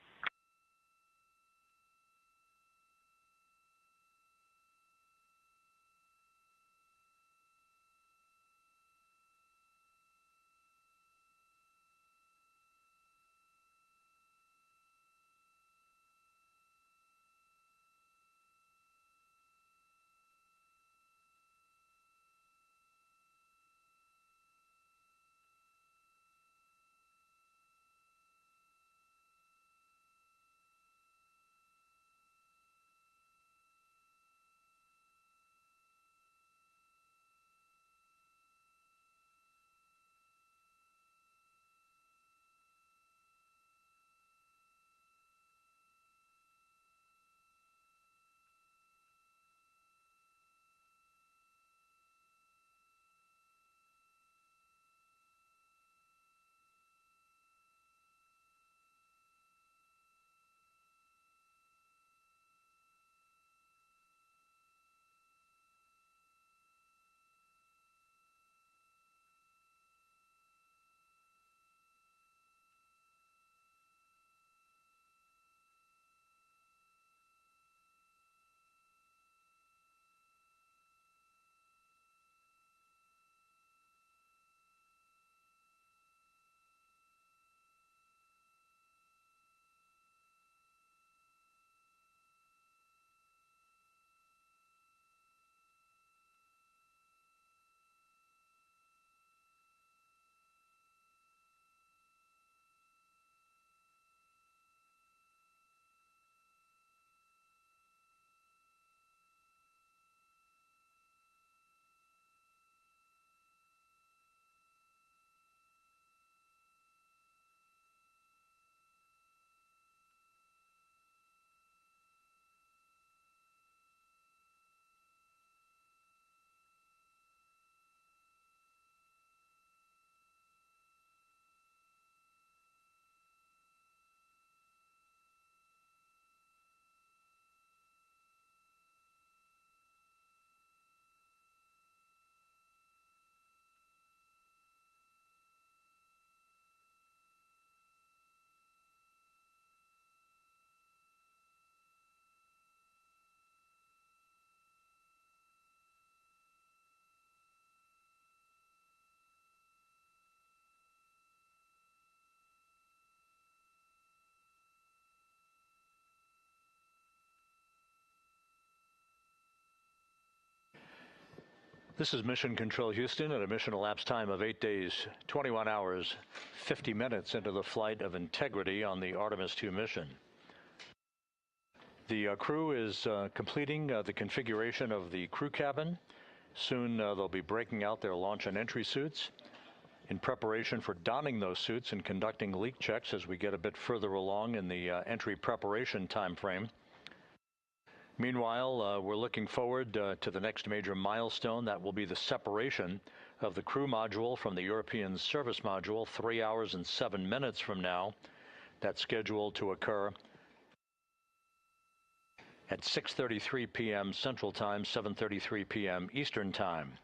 This is Mission Control Houston at a mission elapsed time of 8 days, 21 hours, 50 minutes into the flight of Integrity on the Artemis II mission. The crew is completing the configuration of the crew cabin. Soon they'll be breaking out their launch and entry suits in preparation for donning those suits and conducting leak checks as we get a bit further along in the entry preparation time frame. Meanwhile, we're looking forward to the next major milestone. That will be the separation of the crew module from the European service module 3 hours and 7 minutes from now. That's scheduled to occur at 6:33 p.m. Central Time, 7:33 p.m. Eastern Time.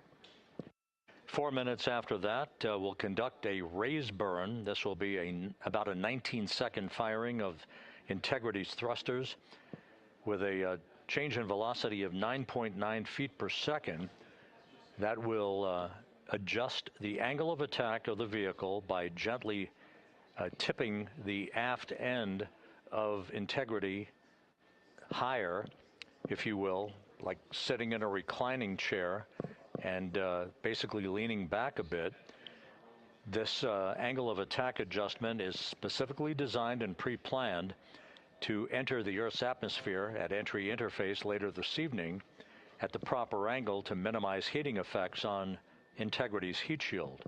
4 minutes after that, we'll conduct a raise burn. This will be about a 19-second firing of Integrity's thrusters with a change in velocity of 9.9 feet per second. That will adjust the angle of attack of the vehicle by gently tipping the aft end of Integrity higher, if you will, like sitting in a reclining chair and basically leaning back a bit. This angle of attack adjustment is specifically designed and pre-planned to enter the Earth's atmosphere at entry interface later this evening at the proper angle to minimize heating effects on Integrity's heat shield.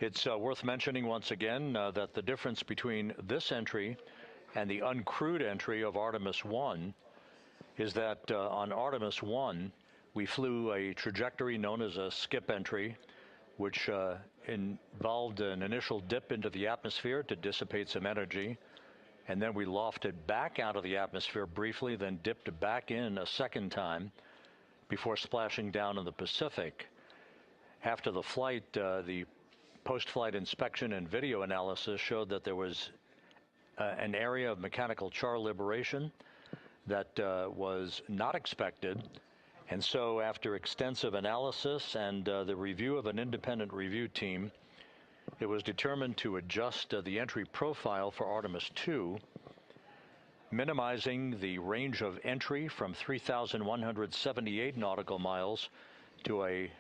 It's worth mentioning once again that the difference between this entry and the uncrewed entry of Artemis 1 is that on Artemis 1, we flew a trajectory known as a skip entry, which involved an initial dip into the atmosphere to dissipate some energy, and then we lofted back out of the atmosphere briefly, then dipped back in a second time before splashing down in the Pacific. After the flight, the post-flight inspection and video analysis showed that there was an area of mechanical char liberation that was not expected. And so after extensive analysis and the review of an independent review team, it was determined to adjust the entry profile for Artemis II, minimizing the range of entry from 3,178 nautical miles to a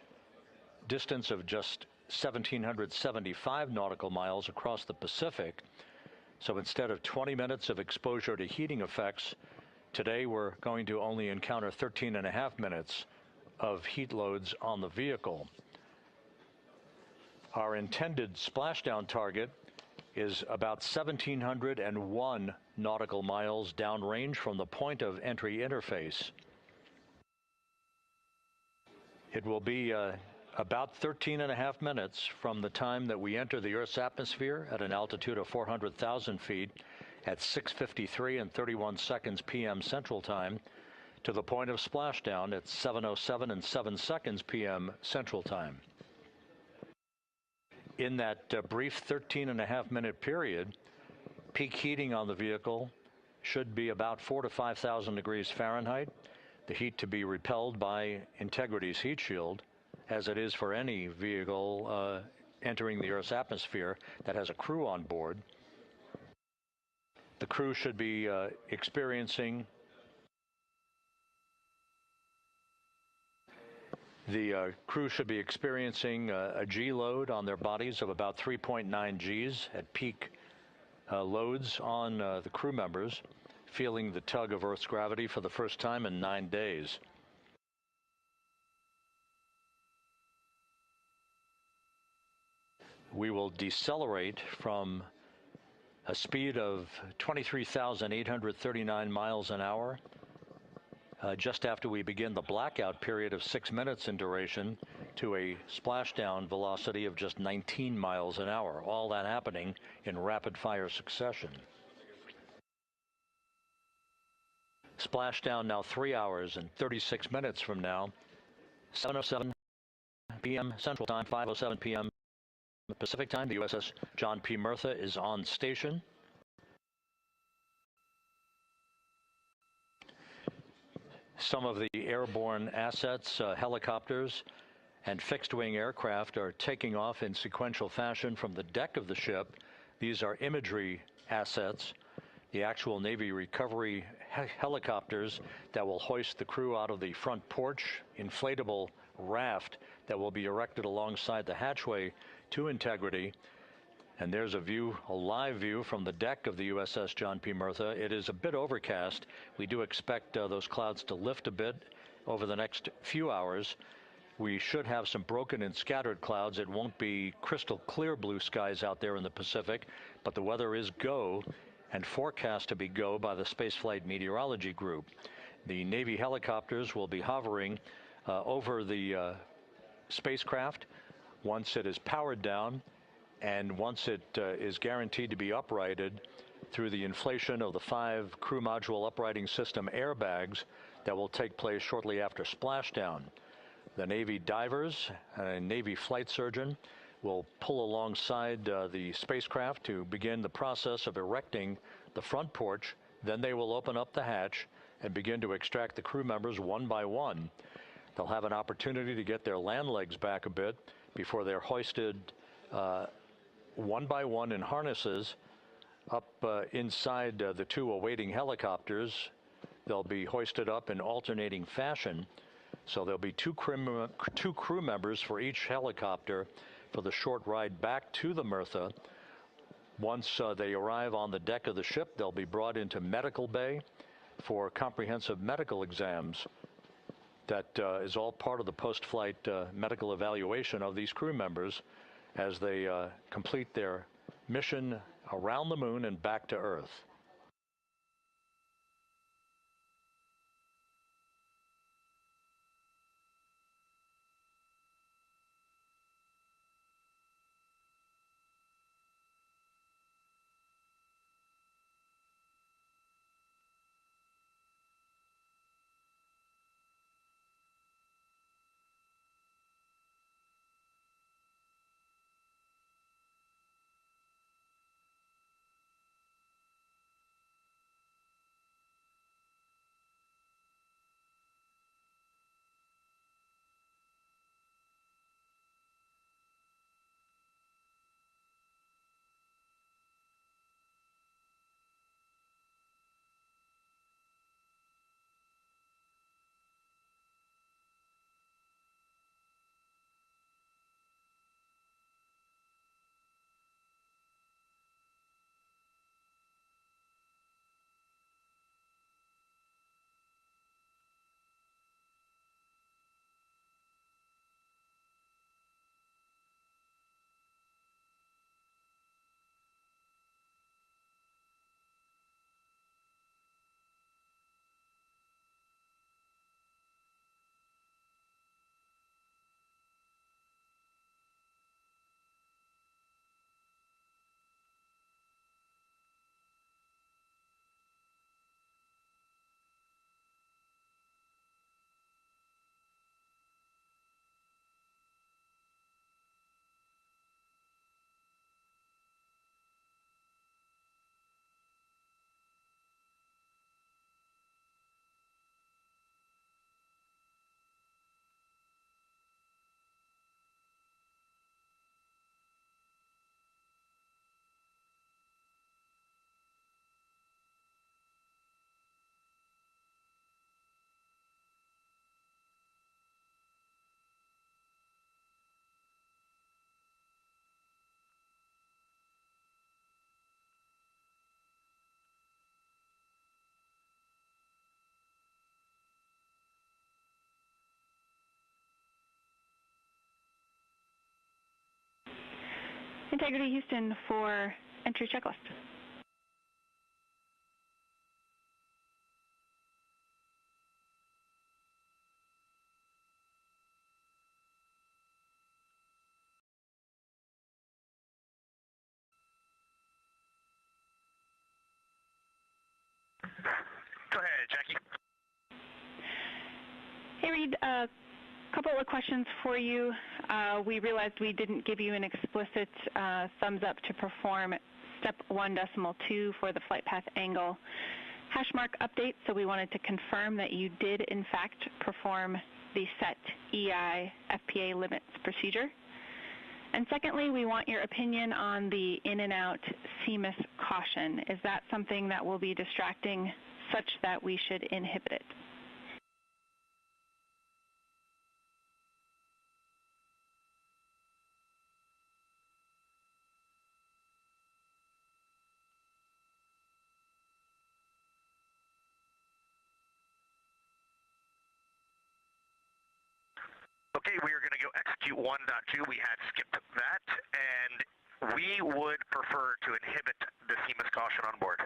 distance of just 1,775 nautical miles across the Pacific. So instead of 20 minutes of exposure to heating effects, today we're going to only encounter 13.5 minutes of heat loads on the vehicle. Our intended splashdown target is about 1,701 nautical miles downrange from the point of entry interface. It will be about 13.5 minutes from the time that we enter the Earth's atmosphere at an altitude of 400,000 feet at 6:53 and 31 seconds p.m. Central Time to the point of splashdown at 7:07 and 7 seconds p.m. Central Time. In that brief 13.5 minute period, peak heating on the vehicle should be about 4,000 to 5,000 degrees Fahrenheit. The heat to be repelled by Integrity's heat shield, as it is for any vehicle entering the Earth's atmosphere that has a crew on board. The crew should be experiencing a G load on their bodies of about 3.9 Gs at peak loads on the crew members, feeling the tug of Earth's gravity for the first time in 9 days. We will decelerate from a speed of 23,839 miles an hour just after we begin the blackout period of 6 minutes in duration to a splashdown velocity of just 19 miles an hour, all that happening in rapid-fire succession. Splashdown now 3 hours and 36 minutes from now, 7:07 p.m. Central Time, 5:07 p.m. Pacific Time. The USS John P. Murtha is on station. Some of the airborne assets, helicopters and fixed-wing aircraft, are taking off in sequential fashion from the deck of the ship. These are imagery assets the actual Navy recovery helicopters that will hoist the crew out of the front porch inflatable raft that will be erected alongside the hatchway to Integrity. And there's a view, a live view from the deck of the USS John P. Murtha. It is a bit overcast. We do expect those clouds to lift a bit over the next few hours. We should have some broken and scattered clouds. It won't be crystal clear blue skies out there in the Pacific, but the weather is go and forecast to be go by the Spaceflight Meteorology Group. The Navy helicopters will be hovering over the spacecraft once it is powered down and once it is guaranteed to be uprighted through the inflation of the 5 crew module uprighting system airbags that will take place shortly after splashdown. The Navy divers and a Navy flight surgeon will pull alongside the spacecraft to begin the process of erecting the front porch. Then they will open up the hatch and begin to extract the crew members one by one. They'll have an opportunity to get their land legs back a bit before they're hoisted one by one in harnesses up inside the 2 awaiting helicopters. They'll be hoisted up in alternating fashion. So there'll be two crew members for each helicopter for the short ride back to the Murtha. Once they arrive on the deck of the ship, they'll be brought into medical bay for comprehensive medical exams. That is all part of the post-flight medical evaluation of these crew members as they complete their mission around the moon and back to Earth. Integrity Houston for entry checklist. Go ahead, Jackie. Hey, Reed, a couple of questions for you. We realized we didn't give you an explicit thumbs up to perform step 1.2 for the flight path angle hash mark update, so we wanted to confirm that you did, in fact, perform the set EI FPA limits procedure. And secondly, we want your opinion on the in and out CMIS caution. Is that something that will be distracting such that we should inhibit it? Okay, we are going to go execute 1.2. We had skipped that, and we would prefer to inhibit the CMIS caution on board.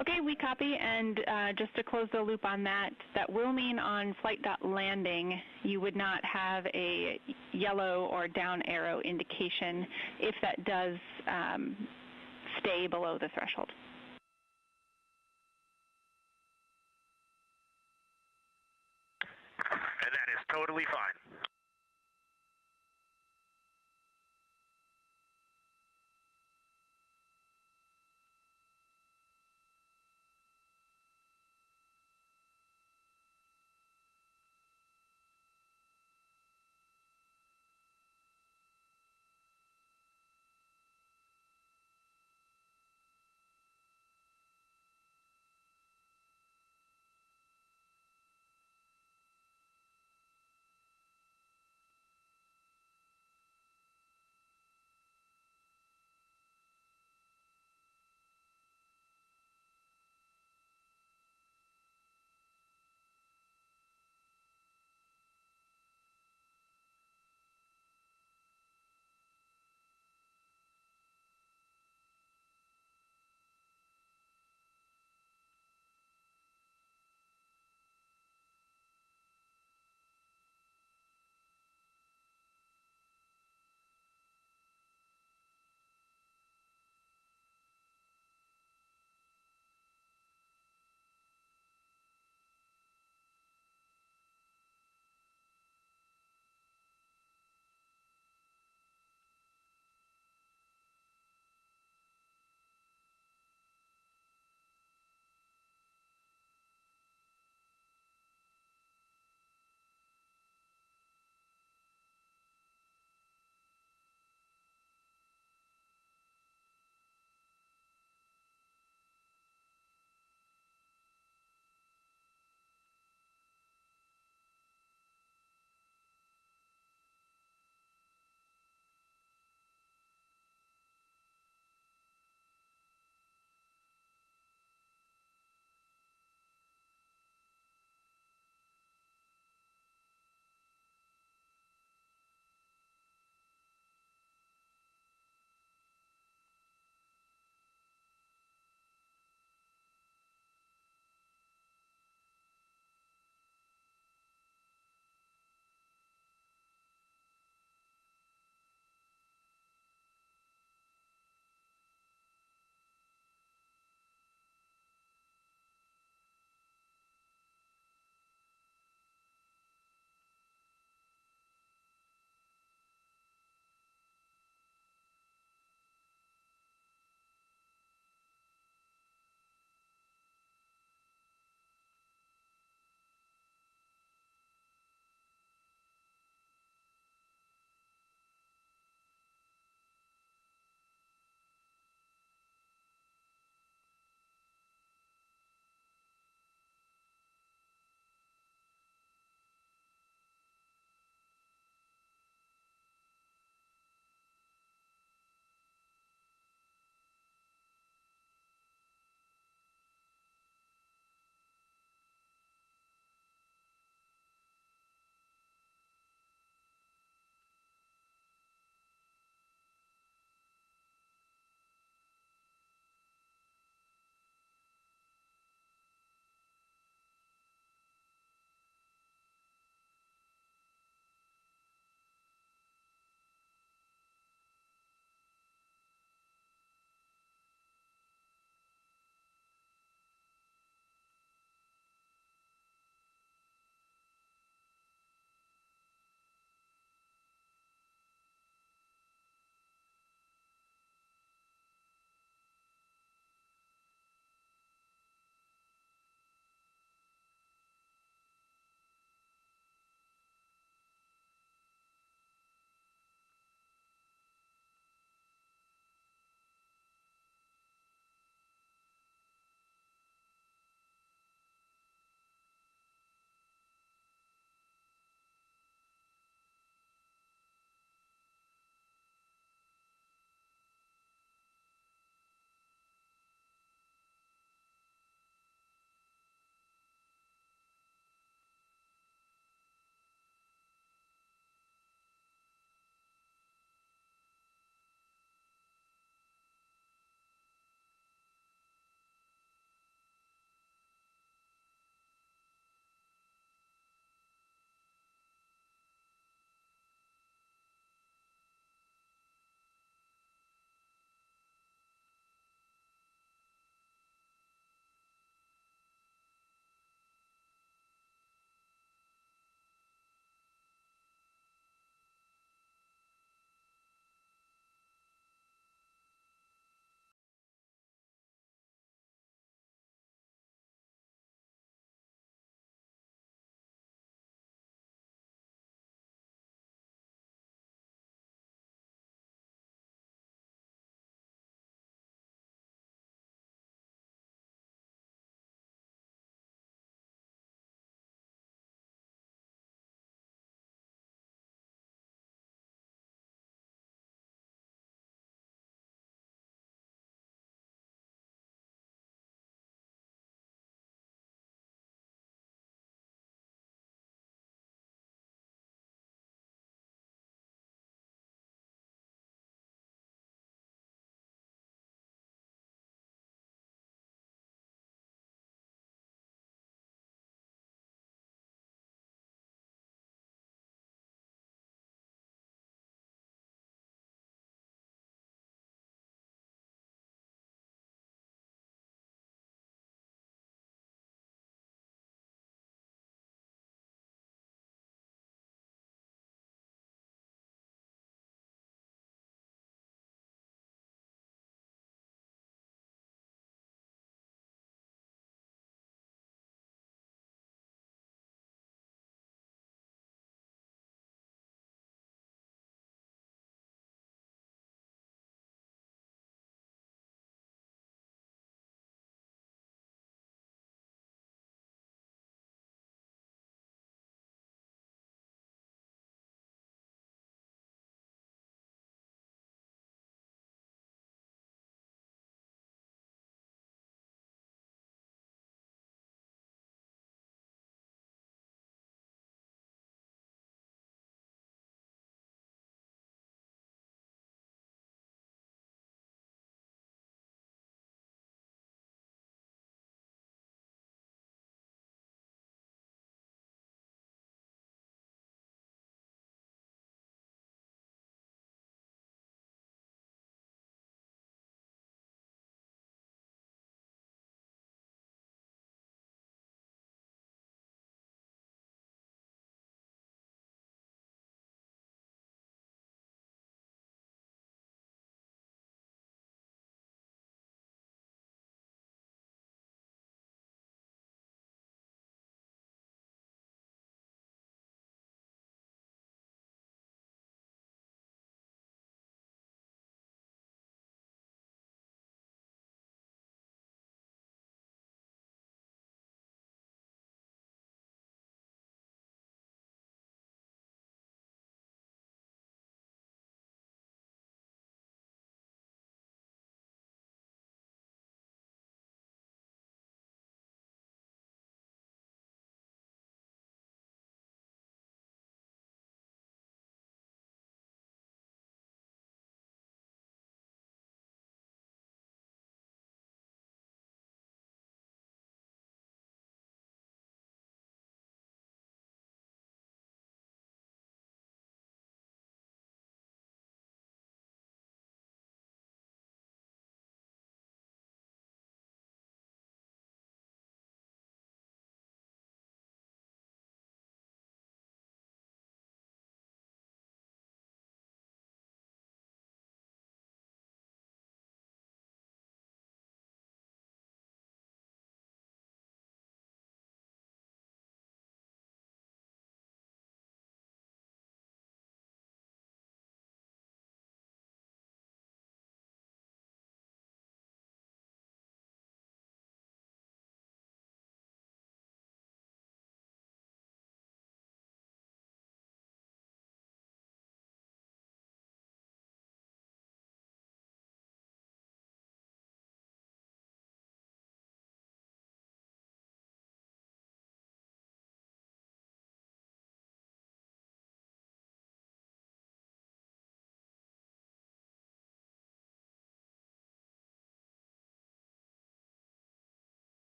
Okay, we copy, and just to close the loop on that, that will mean on flight.landing you would not have a yellow or down arrow indication if that does stay below the threshold. And that is totally fine.